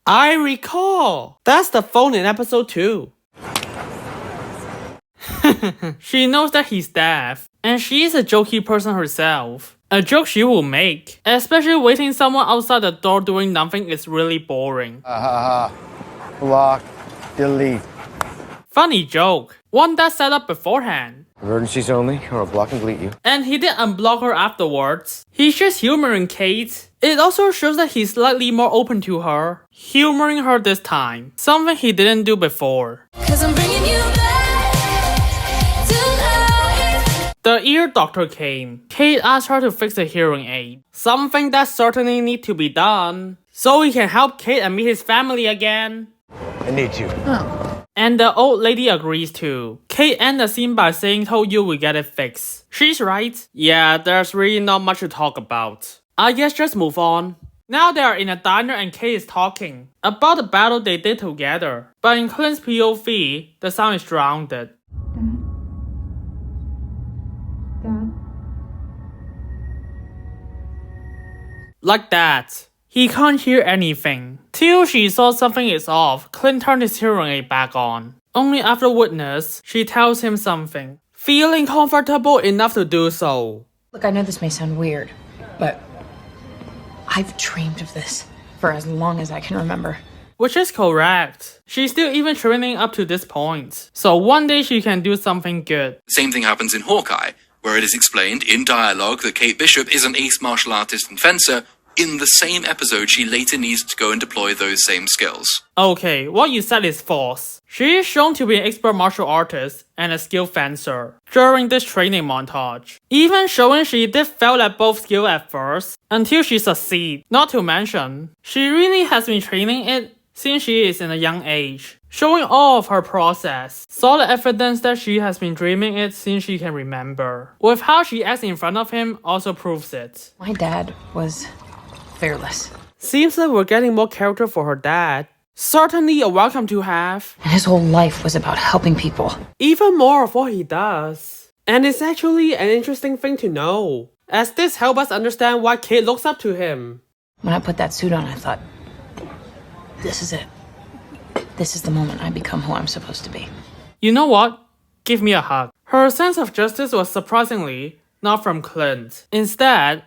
I recall. That's the phone in episode 2. She knows that he's deaf, and she is a jokey person herself. A joke she will make, especially waiting someone outside the door doing nothing is really boring. Block. Delete. Funny joke. One that's set up beforehand. Emergencies only, or I'll block and delete you. And he did unblock her afterwards. He's just humoring Kate. It also shows that he's slightly more open to her, humoring her this time, something he didn't do before. 'Cause I'm bringing you back to life. The ear doctor came. Kate asked her to fix the hearing aid, something that certainly need to be done, so he can help Kate and meet his family again. I need to. And the old lady agrees too. Kate ends the scene by saying told you we get it fixed. She's right. Yeah, there's really not much to talk about. I guess just move on. Now they are in a diner and Kate is talking about the battle they did together. But in Clint's POV, the sound is drowned. Dad? Like that. He can't hear anything. Till she saw something is off, Clint turned his hearing aid back on. Only after witness, she tells him something, feeling comfortable enough to do so. Look, I know this may sound weird, but I've dreamed of this for as long as I can remember. Which is correct. She's still even training up to this point. So one day she can do something good. Same thing happens in Hawkeye, where it is explained in dialogue that Kate Bishop is an ace martial artist and fencer. In the same episode, she later needs to go and deploy those same skills. Okay, what you said is false. She is shown to be an expert martial artist and a skilled fencer during this training montage, even showing she did fail at both skills at first until she succeeds. Not to mention, she really has been training it since she is in a young age, showing all of her process. Solid evidence that she has been dreaming it since she can remember. With how she acts in front of him also proves it. My dad was fearless. Seems like we're getting more character for her dad. Certainly a welcome to have. And his whole life was about helping people. Even more of what he does. And it's actually an interesting thing to know, as this helps us understand why Kate looks up to him. When I put that suit on, I thought, this is it. This is the moment I become who I'm supposed to be. You know what? Give me a hug. Her sense of justice was surprisingly not from Clint. Instead,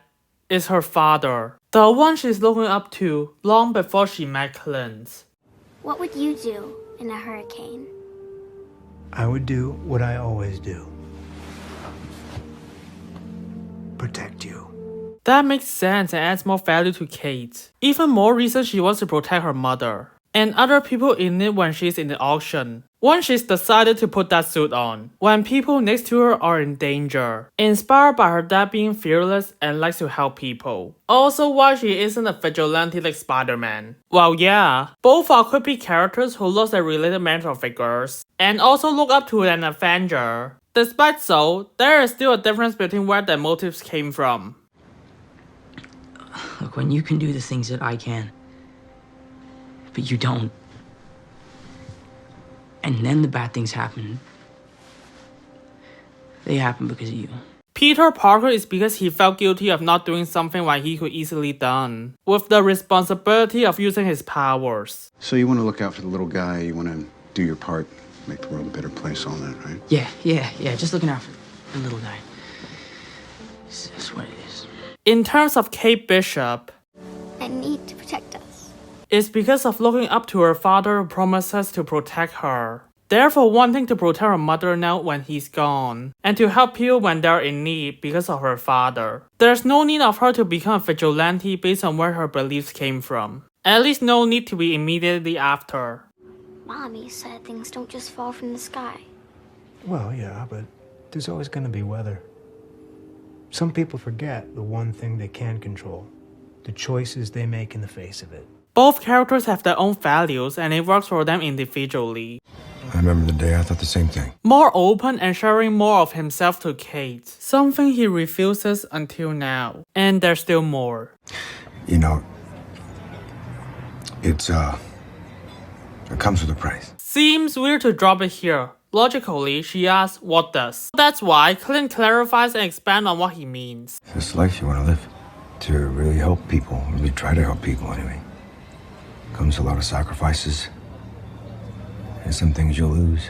it's her father. The one she's looking up to long before she met Clint. What would you do in a hurricane? I would do what I always do. Protect you. That makes sense and adds more value to Kate. Even more reason she wants to protect her mother and other people in it when she's in the auction. When she's decided to put that suit on, when people next to her are in danger, inspired by her dad being fearless and likes to help people. Also why she isn't a vigilante like Spider-Man. Well yeah, both are creepy characters who lost their related mentor figures, and also look up to an Avenger. Despite so, there is still a difference between where their motives came from. Look, when you can do the things that I can, but you don't, and then the bad things happen. They happen because of you. Peter Parker is because he felt guilty of not doing something that he could easily done, with the responsibility of using his powers. So you want to look out for the little guy, you want to do your part, make the world a better place, all that, right? Yeah, just looking out for the little guy. That's what it is. In terms of Kate Bishop, I need to protect us. it's because of looking up to her father who promises to protect her. Therefore wanting to protect her mother now when he's gone, and to help people when they're in need because of her father. There's no need of her to become a vigilante based on where her beliefs came from. At least no need to be immediately after. Mommy said things don't just fall from the sky. Well, yeah, but there's always going to be weather. Some people forget the one thing they can control, the choices they make in the face of it. Both characters have their own values and it works for them individually. I remember the day I thought the same thing. More open and sharing more of himself to Kate, something he refuses until now. And there's still more. You know, it comes with a price. Seems weird to drop it here. Logically, she asks, what does? That's why Clint clarifies and expands on what he means. This life you want to live, to really help people, really try to help people anyway, comes a lot of sacrifices. And some things you'll lose.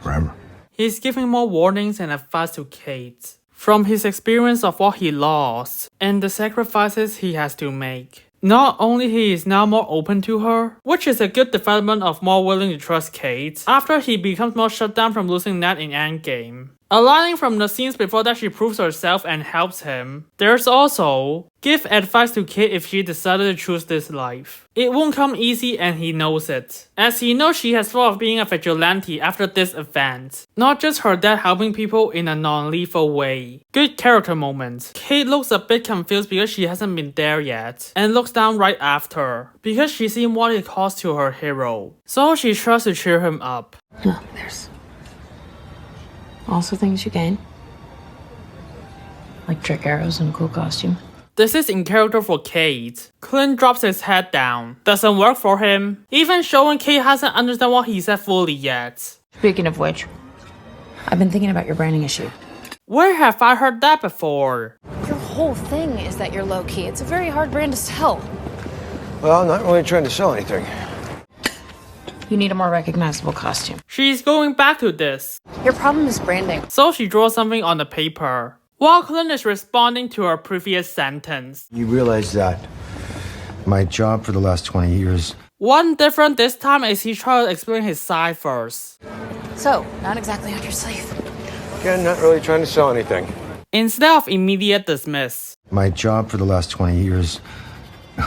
Forever. He's giving more warnings and advice to Kate, from his experience of what he lost, and the sacrifices he has to make. Not only he is now more open to her, which is a good development of more willing to trust Kate, after he becomes more shut down from losing Ned in Endgame. Aligning from the scenes before that she proves herself and helps him. There's also, give advice to Kate if she decided to choose this life. It won't come easy and he knows it, as he knows she has thought of being a vigilante after this event. Not just her dad helping people in a non-lethal way. Good character moments. Kate looks a bit confused because she hasn't been there yet, and looks down right after, because she's seen what it costs to her hero. So she tries to cheer him up. Well, there's also things you gain. Like trick arrows and a cool costume. This is in character for Kate. Clint drops his head down. Doesn't work for him. Even showing Kate hasn't understood what he said fully yet. Speaking of which, I've been thinking about your branding issue. Where have I heard that before? Your whole thing is that you're low-key. It's a very hard brand to sell. Well, I'm not really trying to sell anything. You need a more recognizable costume. She's going back to this. Your problem is branding. So she draws something on the paper, while Clint is responding to her previous sentence. You realize that my job for the last 20 years... One different this time is he tries to explain his side first. So, not exactly on your sleeve. Again, not really trying to sell anything. Instead of immediate dismiss. My job for the last 20 years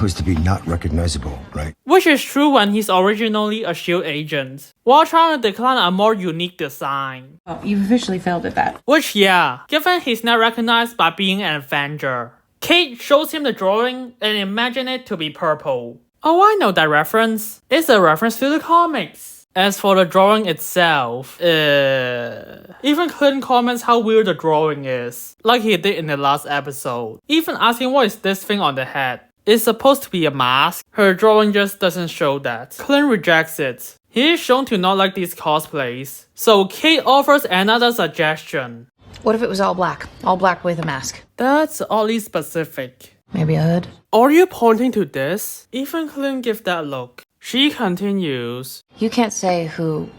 was to be not recognizable, right? Which is true when he's originally a SHIELD agent, while trying to decline a more unique design. Oh, you've officially failed at that. Which, yeah, given he's not recognized by being an Avenger. Kate shows him the drawing and imagine it to be purple. Oh, I know that reference. It's a reference to the comics. As for the drawing itself, even Clint comments how weird the drawing is, like he did in the last episode, even asking what is this thing on the head. It's supposed to be a mask. Her drawing just doesn't show that. Clint rejects it. He is shown to not like these cosplays. So Kate offers another suggestion. What if it was all black? All black with a mask? That's oddly specific. Maybe a hood? Are you pointing to this? Even Clint gives that look. She continues. You can't say who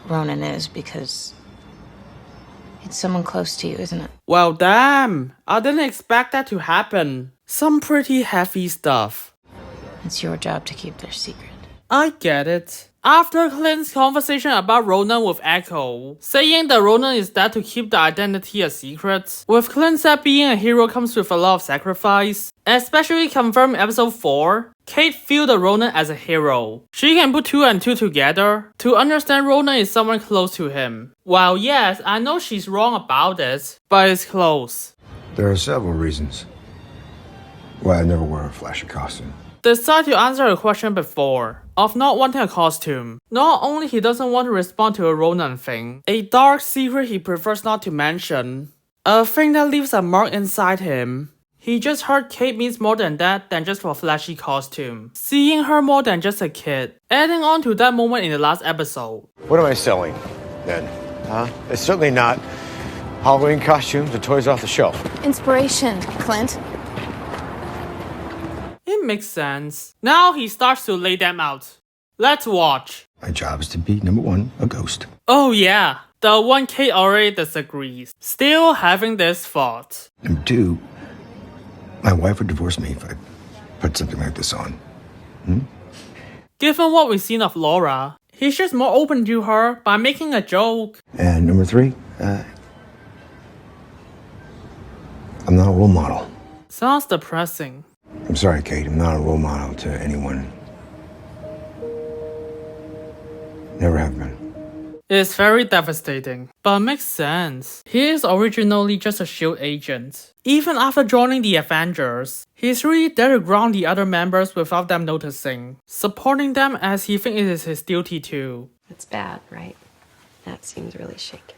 Ronan is because it's someone close to you, isn't it? Well, damn. I didn't expect that to happen. Some pretty heavy stuff. It's your job to keep their secret. I get it. After Clint's conversation about Ronan with Echo, saying that Ronan is there to keep the identity a secret, with Clint said being a hero comes with a lot of sacrifice, especially confirmed in episode 4, Kate feels the Ronan as a hero. She can put 2 and 2 together to understand Ronan is someone close to him. While yes, I know she's wrong about it, but it's close. There are several reasons why I never wear a flashy costume. Decide to answer a question before, of not wanting a costume. Not only he doesn't want to respond to a Ronan thing, a dark secret he prefers not to mention, a thing that leaves a mark inside him. He just heard Kate means more than that than just for flashy costume. Seeing her more than just a kid. Adding on to that moment in the last episode. What am I selling, then? Huh? It's certainly not Halloween costumes or toys off the shelf. Inspiration, Clint. It makes sense. Now he starts to lay them out. Let's watch. My job is to be, number one, a ghost. Oh yeah, the one Kate already disagrees. Still having this thought. Number two, my wife would divorce me if I put something like this on. Given what we've seen of Laura, he's just more open to her by making a joke. And number three, I'm not a role model. Sounds depressing. I'm sorry, Kate, I'm not a role model to anyone. Never have been. It's very devastating, but makes sense. He is originally just a S.H.I.E.L.D. agent. Even after joining the Avengers, he's really there to ground the other members without them noticing, supporting them as he thinks it is his duty to. It's bad, right? That seems really shaky.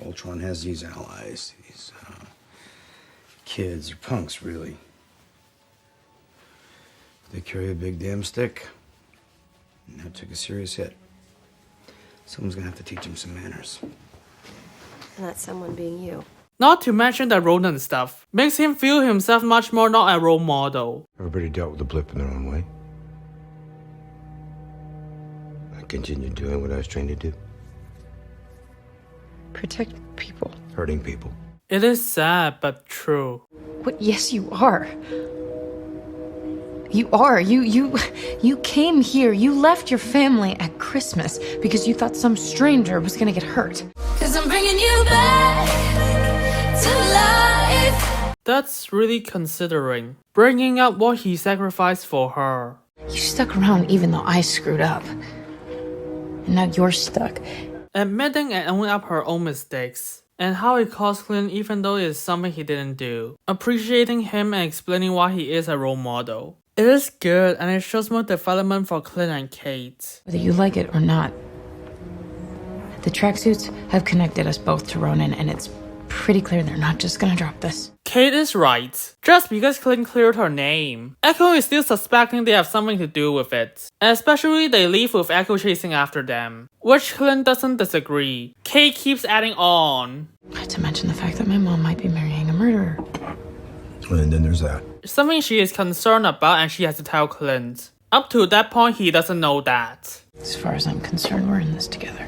Ultron has these allies, these kids or punks, really. They carry a big damn stick. And that took a serious hit. Someone's gonna have to teach him some manners. And that's someone being you. Not to mention the Ronan stuff, makes him feel himself much more not a role model. Everybody dealt with the blip in their own way. I continued doing what I was trained to do. Protect people. Hurting people. It is sad, but true. What? Yes, you are. You are. You came here. You left your family at Christmas because you thought some stranger was gonna get hurt. 'Cause I'm bringing you back to life. That's really considering. Bringing up what he sacrificed for her. You stuck around even though I screwed up. And now you're stuck. Admitting and owning up her own mistakes. And how it cost Clint even though it is something he didn't do. Appreciating him and explaining why he is a role model. It is good and it shows more development for Clint and Kate. Whether you like it or not, the tracksuits have connected us both to Ronan, and it's pretty clear they're not just gonna drop this. Kate is right. Just because Clint cleared her name, Echo is still suspecting they have something to do with it. Especially they leave with Echo chasing after them, which Clint doesn't disagree. Kate keeps adding on. Not to mention the fact that my mom might be marrying a murderer. And then there's that. Something she is concerned about and she has to tell Clint. Up to that point, he doesn't know that. As far as I'm concerned, we're in this together.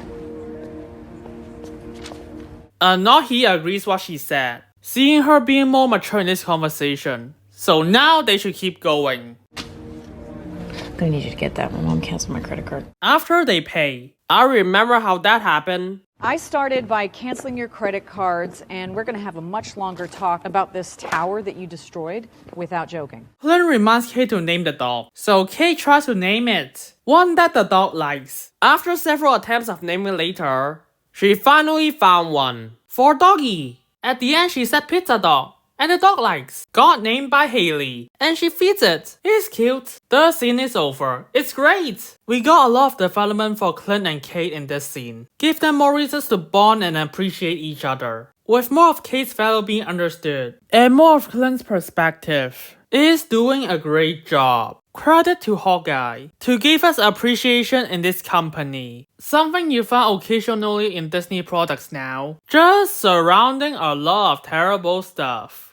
Not he agrees what she said, seeing her being more mature in this conversation. So now they should keep going. I'm gonna need you to get that. My mom canceled my credit card. After they pay, I remember how that happened. I started by canceling your credit cards, and we're going to have a much longer talk about this tower that you destroyed without joking. Clint reminds Kate to name the dog, so Kate tries to name it. One that the dog likes. After several attempts of naming later, she finally found one. For Doggy. At the end she said pizza dog. And the dog likes. Got named by Haley. And she feeds it. It's cute. The scene is over. It's great. We got a lot of development for Clint and Kate in this scene. Give them more reasons to bond and appreciate each other. With more of Kate's value being understood. And more of Clint's perspective. It is doing a great job. Credit to Hawkeye to give us appreciation in this company. Something you find occasionally in Disney products now. Just surrounding a lot of terrible stuff.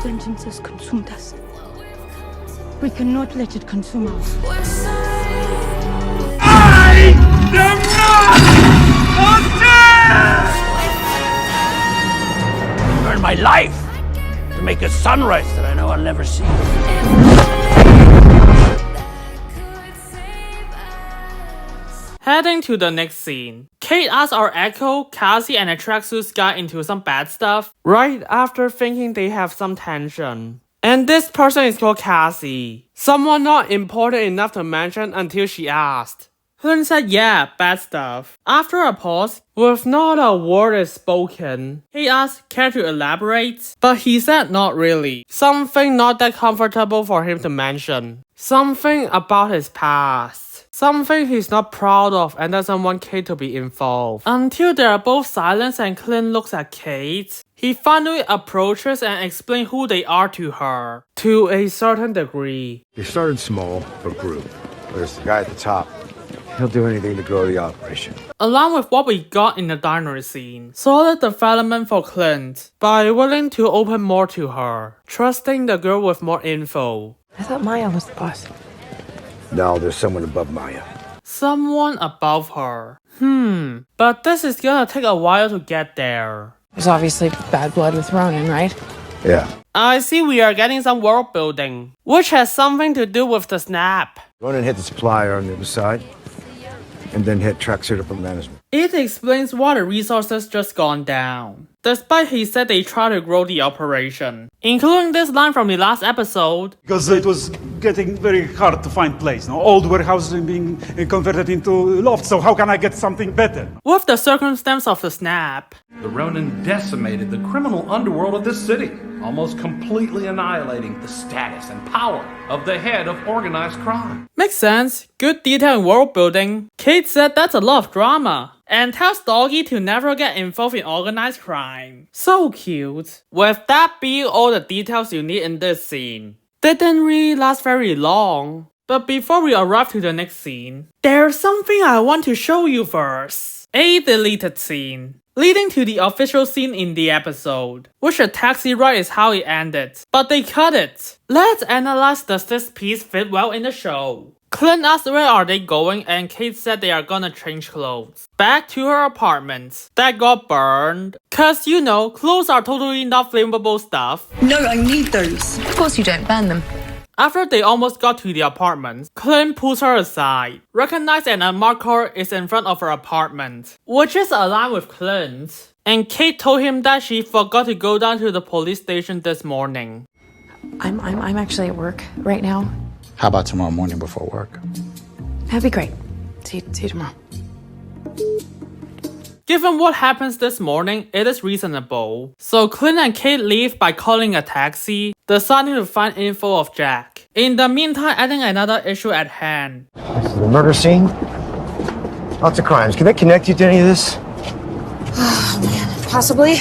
Vengeance has consumed us. We cannot let it consume us. I am not Earn my life to make a sunrise that I know I'll never see. Heading to the next scene. Kate asks our Echo, Kazi, and the Tracksuits guy into some bad stuff right after thinking they have some tension. And this person is called Kazi. Someone not important enough to mention until she asked. Clint said yeah, bad stuff. After a pause, with not a word is spoken, he asked care to elaborate, but he said not really. Something not that comfortable for him to mention. Something about his past. Something he's not proud of and doesn't want Kate to be involved. Until they are both silent and Clint looks at Kate. he finally approaches and explains who they are to her, to a certain degree. They started small, but grew. There's the guy at the top. He'll do anything to grow the operation. Along with what we got in the diner scene, solid development for Clint by willing to open more to her, trusting the girl with more info. I thought Maya was the boss. Now there's someone above Maya. Someone above her. But this is gonna take a while to get there. There's obviously bad blood with Ronan, right? Yeah. I see we are getting some world building, which has something to do with the snap. Ronan hit the supplier on the other side, and then hit Tracksuit upper management. It explains why the resources just gone down, despite he said they try to grow the operation, including this line from the last episode. Because it was getting very hard to find place. No? Old warehouses being converted into lofts, so how can I get something better? With the circumstance of the snap. The Ronin decimated the criminal underworld of this city, almost completely annihilating the status and power of the head of organized crime. Makes sense. Good detail in world building. Kate said that's a lot of drama, and tells Doggy to never get involved in organized crime. So cute. With that being all the details you need in this scene. Didn't really last very long. But before we arrive to the next scene, there's something I want to show you first. A deleted scene, leading to the official scene in the episode, which a taxi ride is how it ended, but they cut it. Let's analyze does this piece fit well in the show. Clint asked where are they going and Kate said they are gonna change clothes. Back to her apartment that got burned. Cause you know, clothes are totally not flammable stuff. No, I need those. Of course you don't burn them. After they almost got to the apartment, Clint pulls her aside, recognizes an unmarked car is in front of her apartment, which is aligned with Clint. And Kate told him that she forgot to go down to the police station this morning. I'm actually at work right now. How about tomorrow morning before work? That'd be great. See you tomorrow. Given what happens this morning, it is reasonable. So Clint and Kate leave by calling a taxi, deciding to find info of Jack. In the meantime, adding another issue at hand. This is the murder scene. Lots of crimes. Can they connect you to any of this? Oh man, possibly.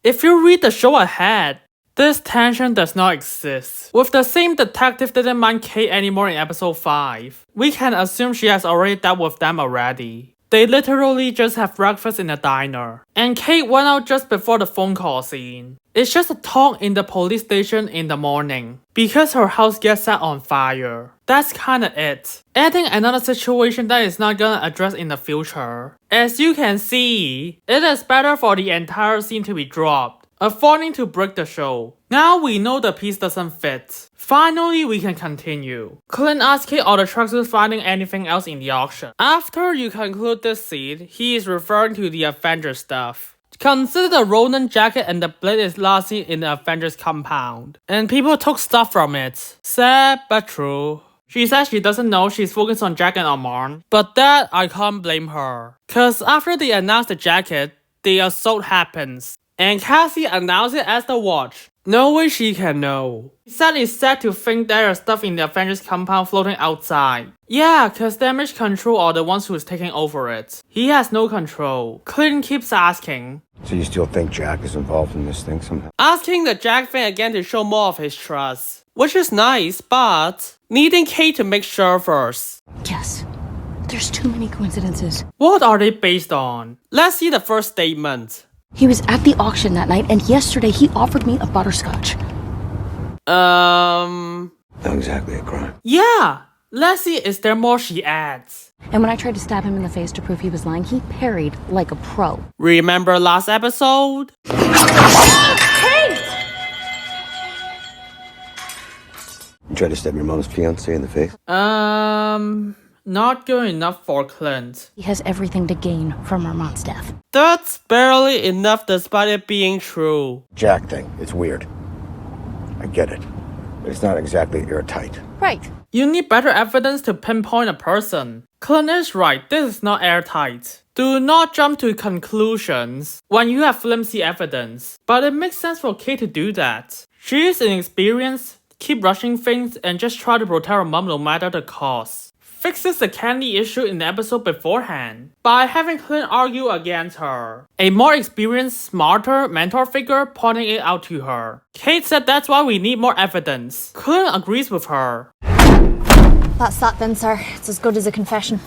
If you read the show ahead, this tension does not exist. With the same detective didn't mind Kate anymore in episode 5, we can assume she has already dealt with them already. They literally just have breakfast in a diner. And Kate went out just before the phone call scene. It's just a talk in the police station in the morning, because her house gets set on fire. That's kinda it. Adding another situation that is not gonna address in the future. As you can see, it is better for the entire scene to be dropped, affording to break the show. Now we know the piece doesn't fit. Finally, we can continue. Clint asks Kate or the Tracksuits finding anything else in the auction. After you conclude this scene, he is referring to the Avengers stuff. Consider the Ronin jacket and the blade is last seen in the Avengers compound, and people took stuff from it. Sad but true. She says she doesn't know, she's focused on Jack and Armand, but that I can't blame her. Cause after they announce the jacket, the assault happens, and Kazi announced it as the watch. No way she can know. He said it's sad to think there is stuff in the Avengers compound floating outside. Yeah, cause Damage Control are the ones who's taking over it. He has no control. Clint keeps asking. So you still think Jack is involved in this thing somehow? Asking the Jack thing again to show more of his trust. Which is nice, but needing Kate to make sure first. Yes. There's too many coincidences. What are they based on? Let's see the first statement. He was at the auction that night, and yesterday he offered me a butterscotch. Not exactly a crime. Yeah! Let's see, is there more, she adds. And when I tried to stab him in the face to prove he was lying, he parried like a pro. Remember last episode? Kate! You tried to stab your mom's fiancé in the face? Not good enough for Clint. He has everything to gain from Armand's death. That's barely enough despite it being true. Jack thing, it's weird. I get it. But it's not exactly airtight. Right. You need better evidence to pinpoint a person. Clint is right, this is not airtight. Do not jump to conclusions when you have flimsy evidence. But it makes sense for Kate to do that. She is inexperienced, keep rushing things, and just try to protect her mom no matter the cost. fixes the candy issue in the episode beforehand by having Clint argue against her. A more experienced, smarter mentor figure pointing it out to her. Kate said that's why we need more evidence. Clint agrees with her. That's that then, sir. It's as good as a confession.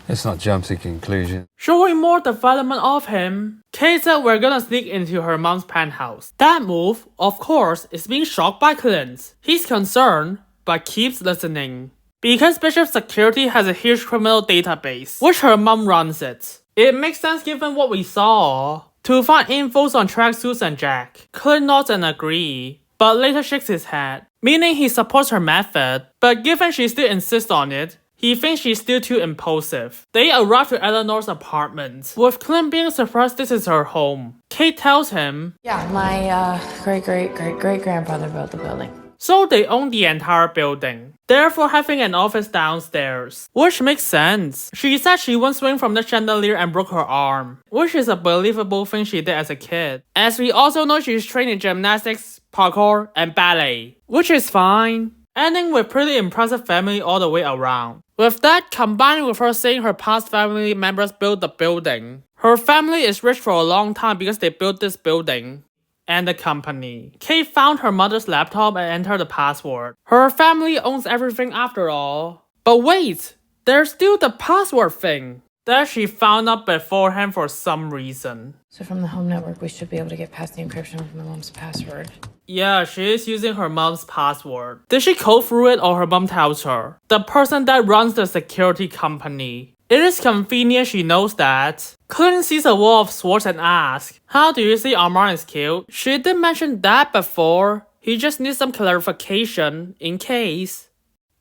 Let's not jump to conclusions. Showing more development of him, Kate said we're gonna sneak into her mom's penthouse. That move, of course, is being shocked by Clint. He's concerned, but keeps listening. Because Bishop's security has a huge criminal database, which her mom runs it. It makes sense given what we saw. To find infos on Tracksuits and Jack, Clint nods and agrees, but later shakes his head, meaning he supports her method, but given she still insists on it, he thinks she's still too impulsive. They arrive to Eleanor's apartment, with Clint being surprised this is her home. Kate tells him, Yeah, my great-great-great-great-grandfather built the building. So they own the entire building, therefore having an office downstairs. Which makes sense. She said she once swung from the chandelier and broke her arm, which is a believable thing she did as a kid. As we also know she's trained in gymnastics, parkour, and ballet, which is fine. Ending with pretty impressive family all the way around. With that, combined with her saying her past family members built the building, her family is rich for a long time because they built this building and the company. Kate found her mother's laptop and entered the password. Her family owns everything after all. But wait, there's still the password thing that she found out beforehand for some reason. So from the home network, we should be able to get past the encryption from my mom's password. Yeah, she is using her mom's password. Did she code through it or her mom tells her? The person that runs the security company. It is convenient she knows that. Clint sees a wall of swords and asks, how do you see Armand is killed? She did mention that before. He just needs some clarification in case.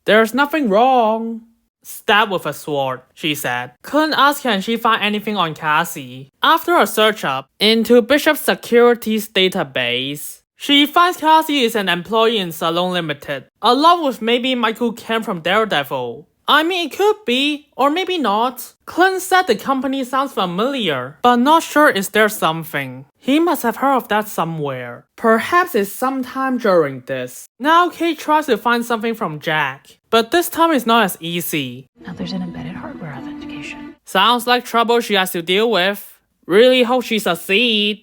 There's nothing wrong. Stab with a sword, she said. Clint asked can she find anything on Kazi. After a search up into Bishop's security's database, she finds Kazi is an employee in Salon Limited, along with maybe Michael Kemp from Daredevil. I mean, it could be, or maybe not. Clint said the company sounds familiar, but not sure is there something. He must have heard of that somewhere. Perhaps it's sometime during this. Now Kate tries to find something from Jack, but this time it's not as easy. Now there's an embedded hardware authentication. Sounds like trouble she has to deal with. Really hope she succeeds.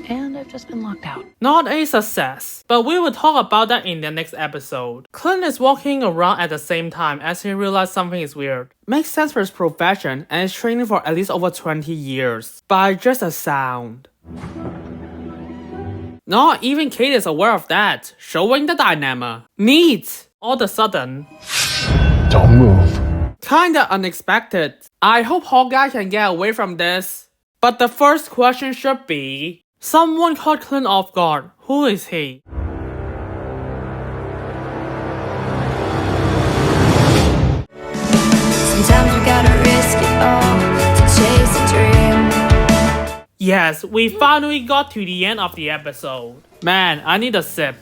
And I've just been locked out. Not a success, but we will talk about that in the next episode. Clint is walking around at the same time as he realizes something is weird. Makes sense for his profession and is training for at least over 20 years. By just a sound. Not even Kate is aware of that, showing the dynamic. Neat! All of a sudden. Don't move. Kinda unexpected. I hope Hawkeye can get away from this. But the first question should be, someone caught Clint off guard. Who is he? Sometimes we gotta risk it all to chase a dream. Yes, we finally got to the end of the episode. Man, I need a sip.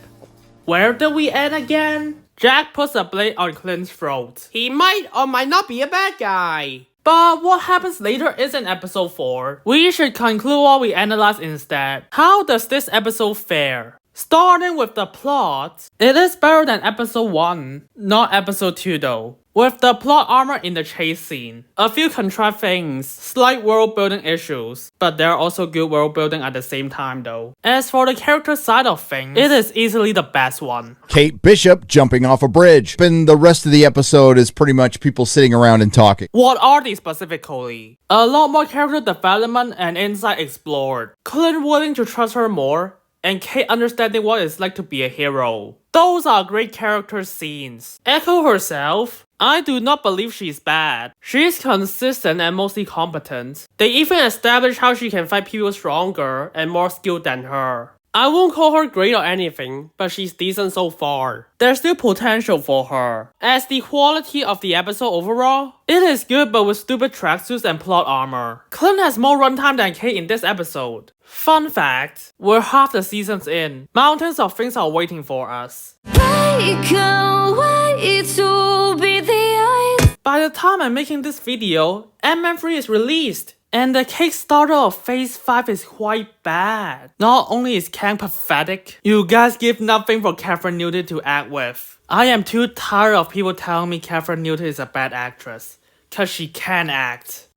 Where did we end again? Jack puts a blade on Clint's throat. He might or might not be a bad guy. But what happens later is in episode 4. We should conclude what we analyze instead. How does this episode fare? Starting with the plot, it is better than episode 1, not episode 2 though. With the plot armor in the chase scene, a few contrived things, slight world building issues, but they're also good world building at the same time though. As for the character side of things, it is easily the best one. Kate Bishop jumping off a bridge, and the rest of the episode is pretty much people sitting around and talking. What are these specifically? A lot more character development and insight explored. Clint willing to trust her more, and Kate understanding what it's like to be a hero. Those are great character scenes. Echo herself, I do not believe she's bad. She's consistent and mostly competent. They even establish how she can fight people stronger and more skilled than her. I won't call her great or anything, but she's decent so far. There's still potential for her. As the quality of the episode overall, it is good but with stupid tracksuits and plot armor. Clint has more runtime than Kate in this episode. Fun fact, we're half the seasons in. Mountains of things are waiting for us. I can't wait to be the eyes. By the time I'm making this video, Ant-Man 3 is released. And the Kickstarter of Phase 5 is quite bad. Not only is Kang pathetic, you guys give nothing for Catherine Newton to act with. I am too tired of people telling me Catherine Newton is a bad actress, cause she can act.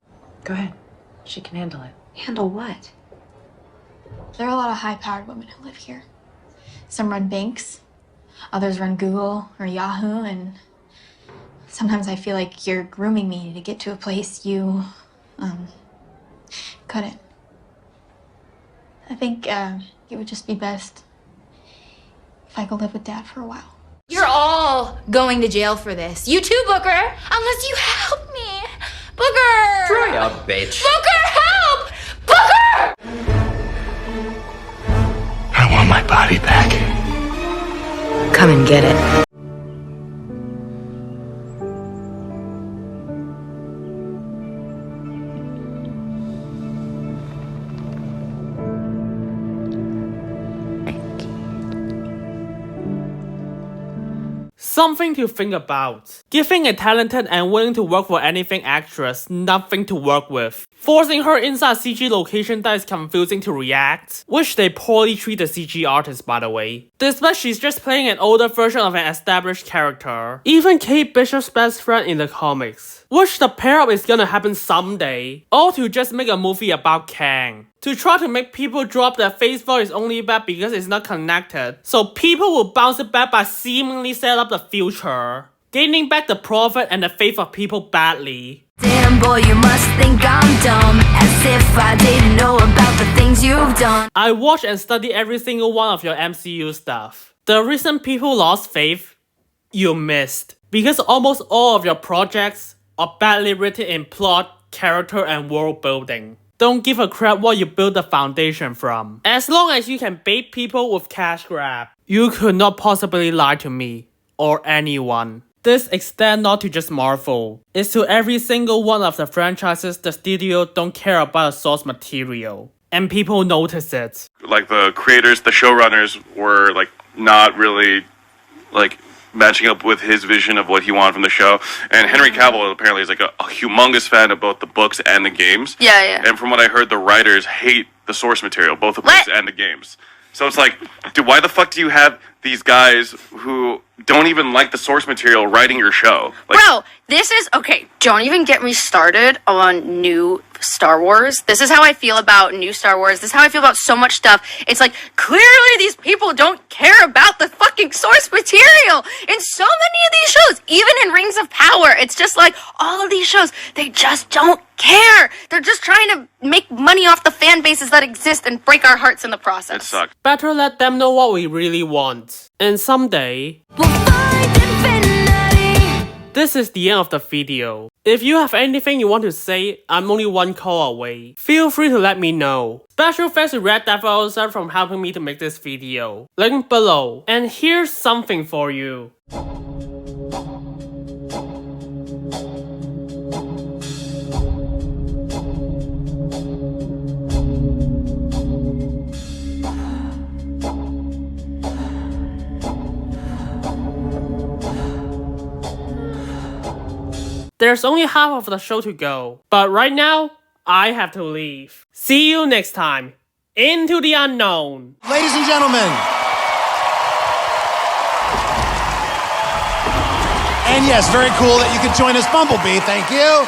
Go ahead. She can handle it. Handle what? There are a lot of high-powered women who live here. Some run banks, others run Google or Yahoo, and sometimes I feel like you're grooming me to get to a place you, couldn't. I think, it would just be best if I could live with Dad for a while. You're all going to jail for this. You too, Booker. Unless you help me. Booker! Dry up, bitch. Booker, help! Booker! I want my body back. Come and get it. Something to think about. Giving a talented and willing to work for anything actress nothing to work with. Forcing her inside a CG location that is confusing to react, which they poorly treat the CG artist by the way. Despite she's just playing an older version of an established character. Even Kate Bishop's best friend in the comics. Which the pair up is gonna happen someday. All to just make a movie about Kang. To try to make people drop their Phase 4 is only bad because it's not connected. So people will bounce it back by seemingly set up the future. Gaining back the profit and the faith of people badly. Damn boy, you must think I'm dumb, as if I didn't know about the things you've done. I watch and study every single one of your MCU stuff. The reason people lost faith, you missed. Because almost all of your projects are badly written in plot, character, and world building. Don't give a crap what you build the foundation from. As long as you can bait people with cash grab, you could not possibly lie to me or anyone. This extends not to just Marvel. It's to every single one of the franchises the studio don't care about the source material. And people notice it. Like the creators, the showrunners were like not really like matching up with his vision of what he wanted from the show. And Henry Cavill apparently is like a humongous fan of both the books and the games. Yeah. And from what I heard, the writers hate the source material, both the books and the games. So it's like, dude, why the fuck do you have these guys who don't even like the source material writing your show? Like, Bro, this is, okay, don't even get me started on new Star Wars. This is how I feel about new Star Wars. This is how I feel about so much stuff. It's like, clearly these people don't care about the fucking source material in so many of these shows. Even in Rings of Power, it's just like, all of these shows, they just don't care. They're just trying to make money off the fan bases that exist and break our hearts in the process. It sucks. Better let them know what we really want. And someday, this is the end of the video. If you have anything you want to say, I'm only one call away. Feel free to let me know. Special thanks to Red Devil also from helping me to make this video. Link below. And here's something for you. There's only half of the show to go, but right now, I have to leave. See you next time. Into the unknown. Ladies and gentlemen. And yes, very cool that you could join us, Bumblebee. Thank you.